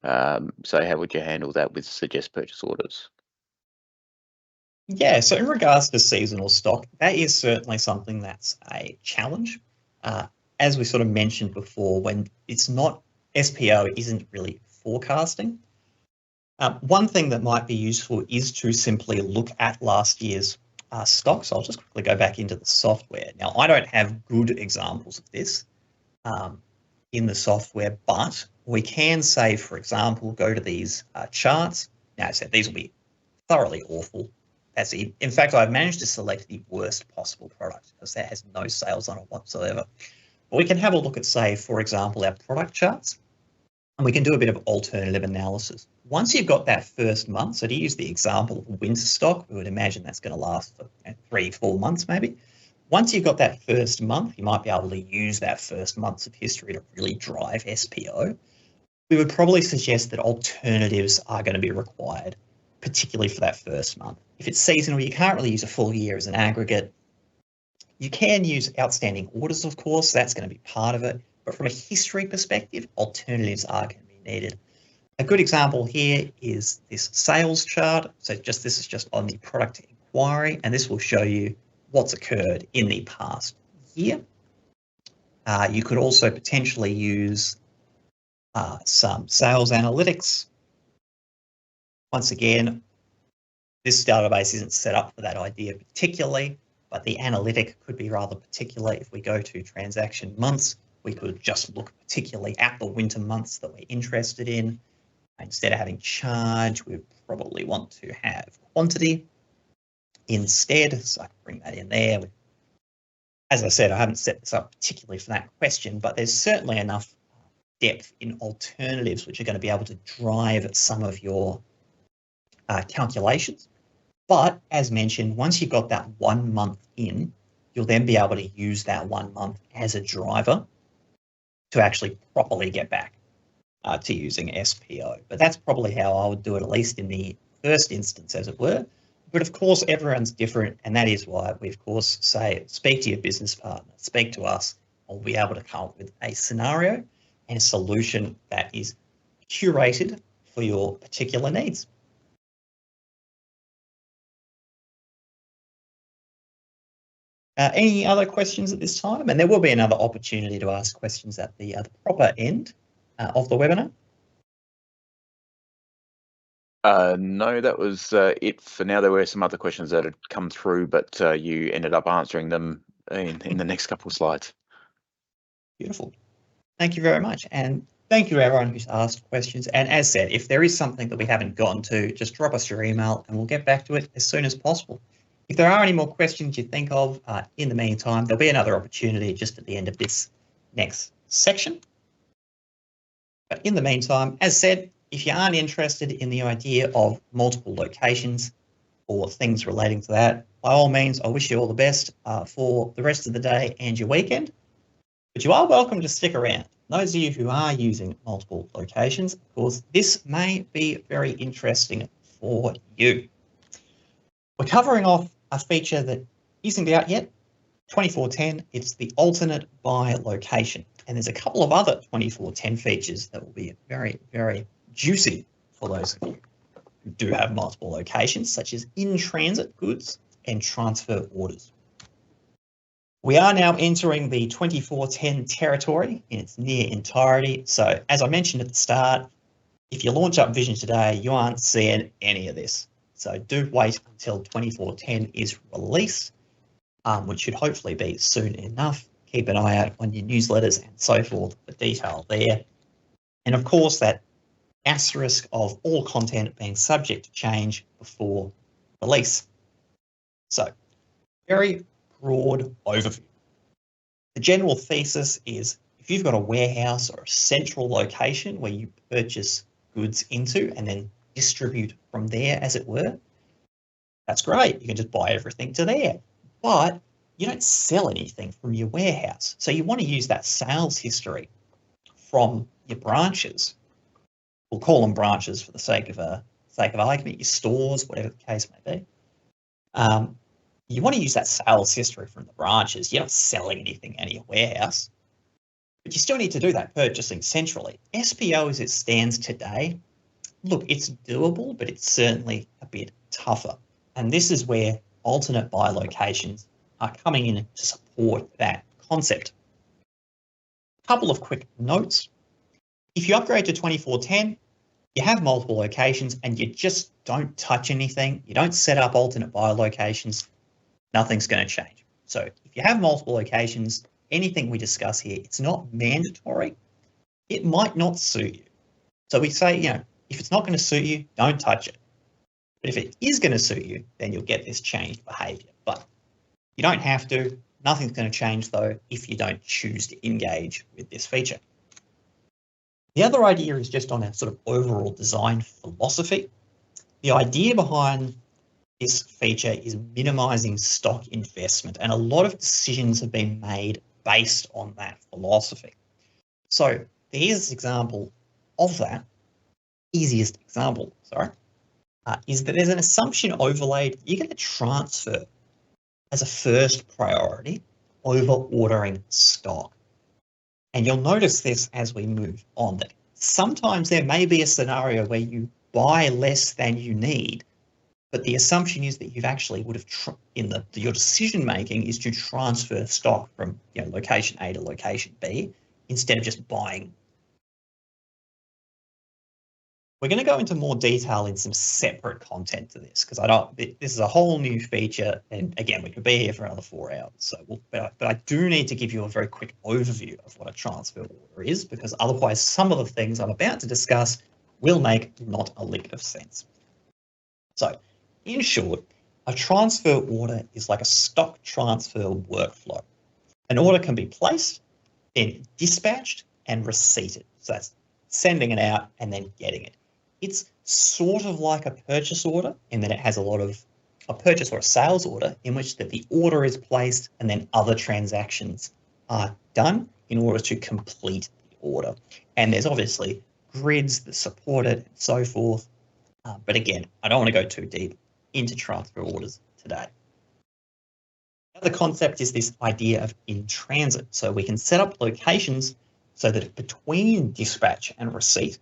So how would you handle that with suggest purchase orders? Yeah, so in regards to seasonal stock, that is certainly something that's a challenge. As we sort of mentioned before, when it's not, SPO isn't really forecasting. One thing that might be useful is to simply look at last year's stock. So I'll just quickly go back into the software. Now, I don't have good examples of this in the software, but we can say, for example, go to these charts. Now, I said these will be thoroughly awful. In fact, I've managed to select the worst possible product because that has no sales on it whatsoever. But we can have a look at, say, for example, our product charts, and we can do a bit of alternative analysis. Once you've got that first month, so to use the example of winter stock, we would imagine that's going to last for 3-4 months maybe. Once you've got that first month, you might be able to use that first months of history to really drive SPO. We would probably suggest that alternatives are going to be required, particularly for that first month. If it's seasonal, you can't really use a full year as an aggregate. You can use outstanding orders, of course, that's going to be part of it. But from a history perspective, alternatives are going to be needed. A good example here is this sales chart. So this is just on the product inquiry, and this will show you what's occurred in the past year. You could also potentially use some sales analytics. Once again, this database isn't set up for that idea particularly, but the analytic could be rather particular. If we go to transaction months, we could just look particularly at the winter months that we're interested in. Instead of having charge, we probably want to have quantity instead. So I can bring that in there. As I said, I haven't set this up particularly for that question, but there's certainly enough depth in alternatives which are going to be able to drive some of your calculations. But as mentioned, once you've got that 1 month in, you'll then be able to use that 1 month as a driver to actually properly get back to using SPO. But that's probably how I would do it, at least in the first instance, as it were. But of course, everyone's different, and that is why we, of course, say, speak to your business partner, speak to us, and we'll be able to come up with a scenario and a solution that is curated for your particular needs. Any other questions at this time? And there will be another opportunity to ask questions at the proper end of the webinar. No, that was it for now. There were some other questions that had come through, but you ended up answering them in the next couple of slides. Beautiful. Thank you very much. And thank you to everyone who's asked questions. And as said, if there is something that we haven't gotten to, just drop us your email and we'll get back to it as soon as possible. If there are any more questions you think of in the meantime, there'll be another opportunity just at the end of this next section. But in the meantime, as said, if you aren't interested in the idea of multiple locations or things relating to that, by all means, I wish you all the best for the rest of the day and your weekend. But you are welcome to stick around. Those of you who are using multiple locations, of course, this may be very interesting for you. We're covering off a feature that isn't out yet, 2410. It's the alternate by location. And there's a couple of other 2410 features that will be very, very juicy for those of you who do have multiple locations, such as in-transit goods and transfer orders. We are now entering the 2410 territory in its near entirety. So as I mentioned at the start, if you launch up Vision today, you aren't seeing any of this. So do wait until 2410 is released. which should hopefully be soon enough. Keep an eye out on your newsletters and so forth for detail there. And of course, that asterisk of all content being subject to change before release. So, very broad overview. The general thesis is if you've got a warehouse or a central location where you purchase goods into and then distribute from there, as it were, that's great. You can just buy everything to there. But you don't sell anything from your warehouse. So you want to use that sales history from your branches. We'll call them branches for the sake of argument, your stores, whatever the case may be. You want to use that sales history from the branches. You're not selling anything out of your warehouse, but you still need to do that purchasing centrally. SPO as it stands today, look, it's doable, but it's certainly a bit tougher. And this is where alternate buy locations are coming in to support that concept. A couple of quick notes. If you upgrade to 2410, you have multiple locations and you just don't touch anything, you don't set up alternate buy locations, nothing's going to change. So if you have multiple locations, anything we discuss here, it's not mandatory. It might not suit you. So we say, if it's not going to suit you, don't touch it. But if it is going to suit you, then you'll get this changed behavior. But you don't have to. Nothing's going to change, though, if you don't choose to engage with this feature. The other idea is just on a sort of overall design philosophy. The idea behind this feature is minimizing stock investment, and a lot of decisions have been made based on that philosophy. So here's an example of that. Easiest example, is that there's an assumption overlaid you're going to transfer as a first priority over ordering stock. And you'll notice this as we move on, that sometimes there may be a scenario where you buy less than you need, but the assumption is that you've actually would have, your decision making is to transfer stock from location A to location B instead of just buying. We're going to go into more detail in some separate content to this because this is a whole new feature, and again, we could be here for another 4 hours. So, but I do need to give you a very quick overview of what a transfer order is, because otherwise, some of the things I'm about to discuss will make not a lick of sense. So, in short, a transfer order is like a stock transfer workflow. An order can be placed, then dispatched and receipted. So that's sending it out and then getting it. It's sort of like a purchase order in that it has a purchase or a sales order in which that the order is placed and then other transactions are done in order to complete the order. And there's obviously grids that support it and so forth. But again, I don't want to go too deep into transfer orders today. The other concept is this idea of in transit. So we can set up locations so that between dispatch and receipt,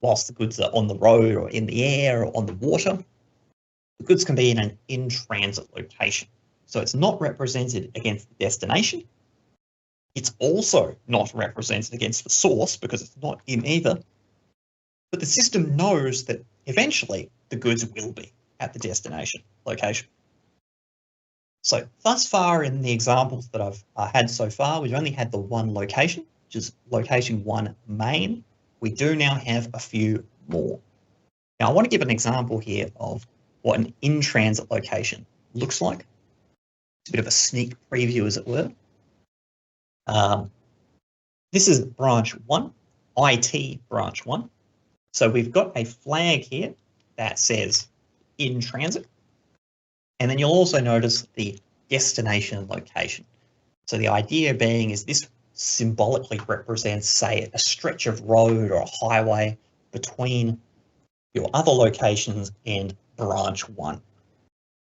whilst the goods are on the road or in the air or on the water, the goods can be in an in-transit location. So it's not represented against the destination. It's also not represented against the source because it's not in either. But the system knows that eventually the goods will be at the destination location. So thus far in the examples that I've had so far, we've only had the one location, which is location 1 main. We do now have a few more. Now I want to give an example here of what an in-transit location looks like. It's a bit of a sneak preview, as it were. This is branch 1, IT branch 1. So we've got a flag here that says in transit. And then you'll also notice the destination location. So the idea being is this symbolically represents, say, a stretch of road or a highway between your other locations and branch 1.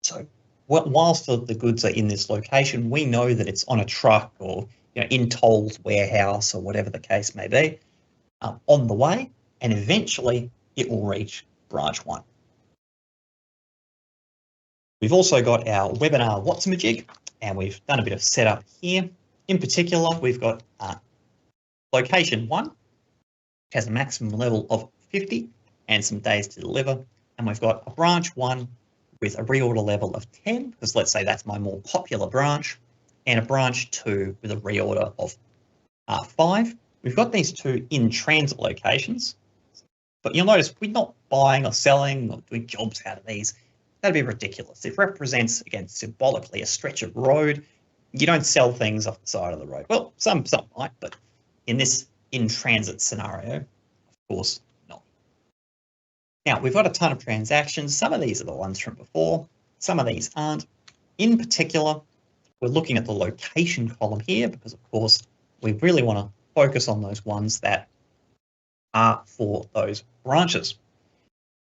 So whilst the goods are in this location, we know that it's on a truck or in Toll's warehouse or whatever the case may be, on the way, and eventually it will reach branch 1. We've also got our webinar Whatsmajig, and we've done a bit of setup here. In particular, we've got location 1, which has a maximum level of 50 and some days to deliver. And we've got a branch 1, with a reorder level of 10, because let's say that's my more popular branch, and a branch 2 with a reorder of 5. We've got these two in transit locations, but you'll notice we're not buying or selling or doing jobs out of these. That'd be ridiculous. It represents, again, symbolically a stretch of road. You don't sell things off the side of the road. Well, some might, but in this in-transit scenario, of course not. Now, we've got a ton of transactions. Some of these are the ones from before. Some of these aren't. In particular, we're looking at the location column here because, of course, we really want to focus on those ones that are for those branches.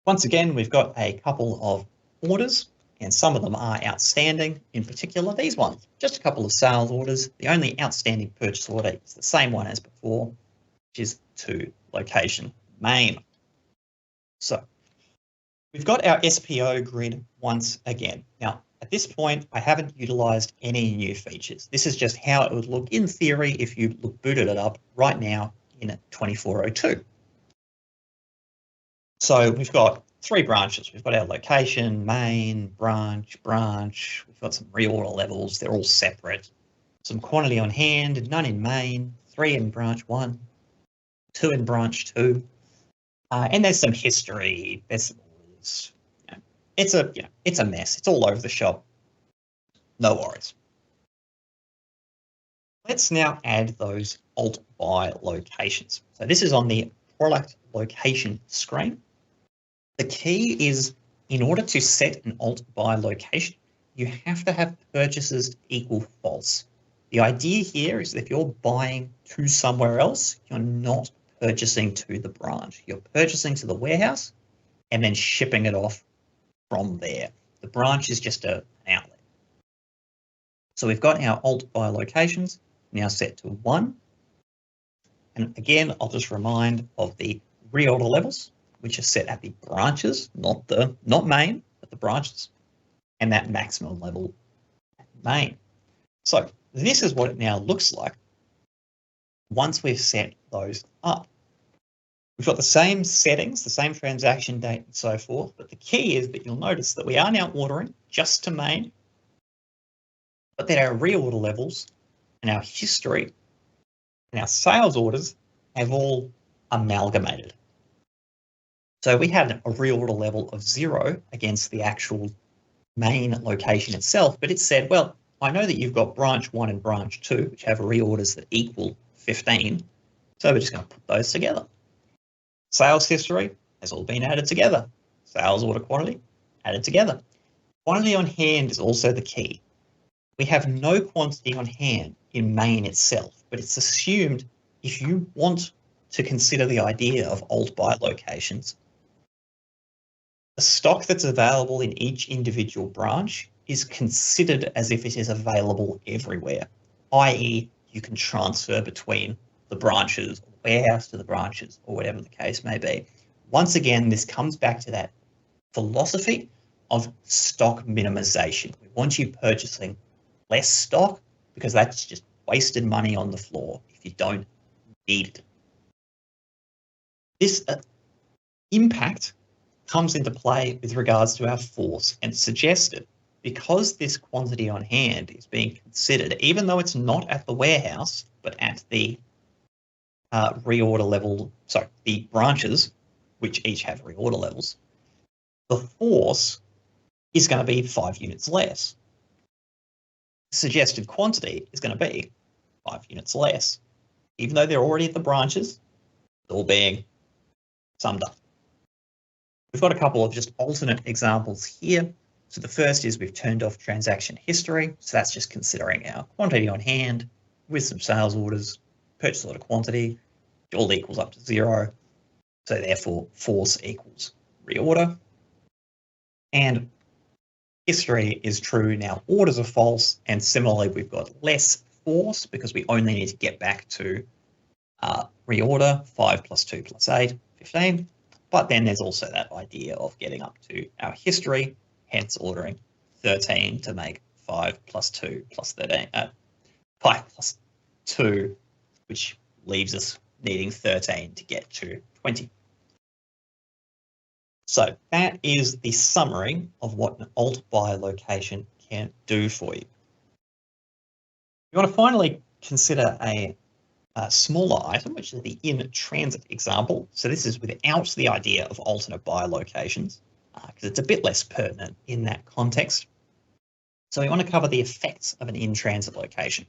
Once again, we've got a couple of orders, and some of them are outstanding. In particular, these ones, just a couple of sales orders. The only outstanding purchase order is the same one as before, which is to location Maine. So we've got our SPO grid once again. Now, at this point, I haven't utilized any new features. This is just how it would look in theory if you booted it up right now in 2402. So we've got 3 branches. We've got our location, main, branch. We've got some reorder levels. They're all separate. Some quantity on hand, none in main, 3 in branch 1, 2 in branch 2. And there's some history. There's some orders. It's a mess. It's all over the shop. No worries. Let's now add those alt by locations. So this is on the product location screen. The key is, in order to set an alt by location, you have to have purchases equal false. The idea here is that if you're buying to somewhere else, you're not purchasing to the branch. You're purchasing to the warehouse and then shipping it off from there. The branch is just an outlet. So we've got our alt by locations now set to 1. And again, I'll just remind of the reorder levels, which are set at the branches, not main, but the branches, and that maximum level at main. So this is what it now looks like once we've set those up. We've got the same settings, the same transaction date and so forth, but the key is that you'll notice that we are now ordering just to main, but that our reorder levels and our history and our sales orders have all amalgamated. So we had a reorder level of 0 against the actual main location itself, but it said, well, I know that you've got branch 1 and branch 2, which have reorders that equal 15, so we're just going to put those together. Sales history has all been added together. Sales order quantity added together. Quantity on hand is also the key. We have no quantity on hand in main itself, but it's assumed if you want to consider the idea of alt by locations, the stock that's available in each individual branch is considered as if it is available everywhere, i.e. you can transfer between the branches, or warehouse to the branches, or whatever the case may be. Once again, this comes back to that philosophy of stock minimization. We want you purchasing less stock because that's just wasted money on the floor if you don't need it. This impact comes into play with regards to our force and suggested because this quantity on hand is being considered, even though it's not at the warehouse, but at the reorder level, sorry, the branches, which each have reorder levels, the force is going to be 5 units less. Suggested quantity is going to be 5 units less, even though they're already at the branches, all being summed up. We've got a couple of just alternate examples here. So the first is we've turned off transaction history. So that's just considering our quantity on hand with some sales orders, purchase order quantity, all equals up to 0. So therefore force equals reorder. And history is true. Now orders are false. And similarly, we've got less force because we only need to get back to reorder 5 plus 2 plus 8, 15. But then there's also that idea of getting up to our history, hence ordering 13 to make 5 plus 2 plus 13, 5 plus 2, which leaves us needing 13 to get to 20. So that is the summary of what an alt by location can do for you. You want to finally consider a smaller item, which is the in-transit example. So this is without the idea of alternate by locations, because it's a bit less pertinent in that context. So we want to cover the effects of an in-transit location.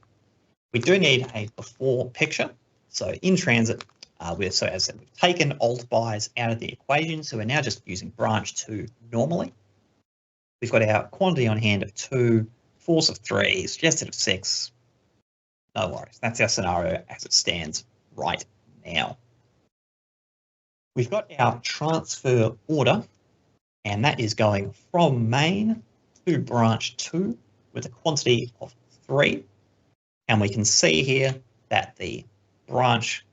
We do need a before picture. So in transit, as I said, we've taken alt bys out of the equation, so we're now just using branch 2 normally. We've got our quantity on hand of 2, force of 3, suggested of 6. No worries, that's our scenario as it stands right now. We've got our transfer order, and that is going from main to branch 2 with a quantity of 3. And we can see here that the branch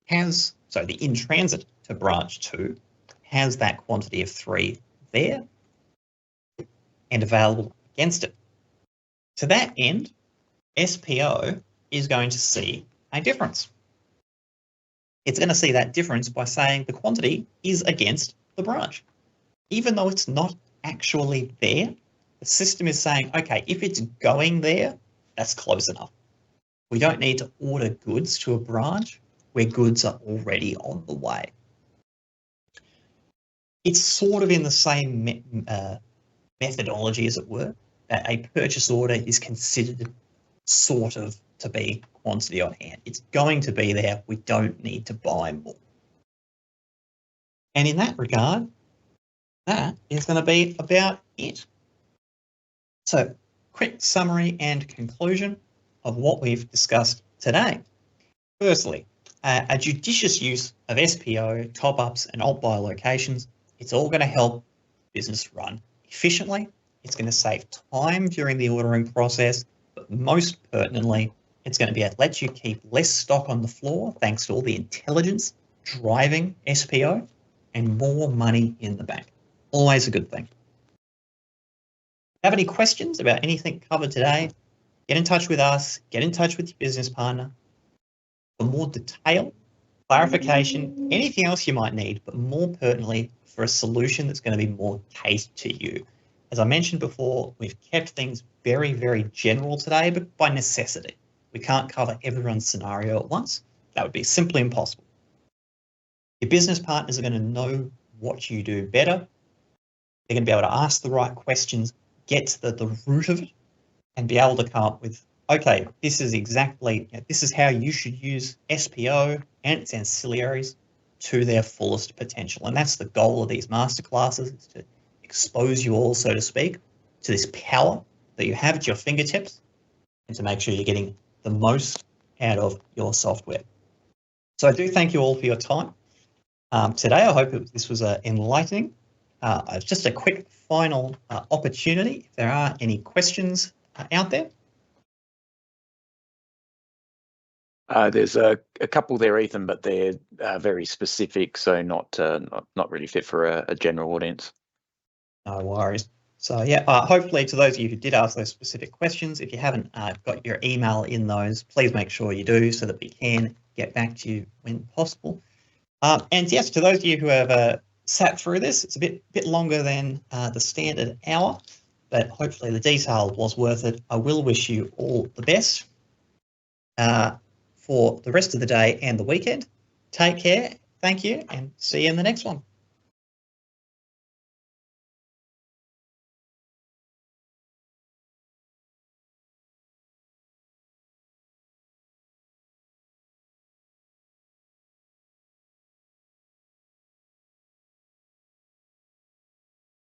has, so the in transit to branch 2 has that quantity of 3 there and available against it. To that end, SPO is going to see a difference. It's going to see that difference by saying the quantity is against the branch. Even though it's not actually there, the system is saying, okay, if it's going there, that's close enough. We don't need to order goods to a branch where goods are already on the way. It's sort of in the same methodology, as it were, that a purchase order is considered sort of to be quantity on hand. It's going to be there. We don't need to buy more. And in that regard, that is going to be about it. So, quick summary and conclusion of what we've discussed today. Firstly, a judicious use of SPO, top-ups, and alt by locations, it's all going to help business run efficiently. It's going to save time during the ordering process, but most pertinently, it's going to be able to let you keep less stock on the floor thanks to all the intelligence driving SPO and more money in the bank. Always a good thing. Have any questions about anything covered today? Get in touch with us, get in touch with your business partner for more detail, clarification, anything else you might need, but more pertinently, for a solution that's going to be more catered to you. As I mentioned before, we've kept things very, very general today, but by necessity. We can't cover everyone's scenario at once. That would be simply impossible. Your business partners are going to know what you do better. They're going to be able to ask the right questions, get to the root of it, and be able to come up with, okay, this is how you should use SPO and its ancillaries to their fullest potential. And that's the goal of these masterclasses, is to expose you all, so to speak, to this power that you have at your fingertips and to make sure you're getting the most out of your software. So I do thank you all for your time today. I hope this was enlightening. Just a quick final opportunity, if there are any questions out there. There's a couple there, Ethan, but they're very specific, so not really fit for a general audience. No worries. So yeah, hopefully to those of you who did ask those specific questions, if you haven't got your email in those, please make sure you do so that we can get back to you when possible. And yes, to those of you who have sat through this, it's a bit longer than the standard hour, but hopefully the detail was worth it. I will wish you all the best for the rest of the day and the weekend. Take care, thank you, and see you in the next one.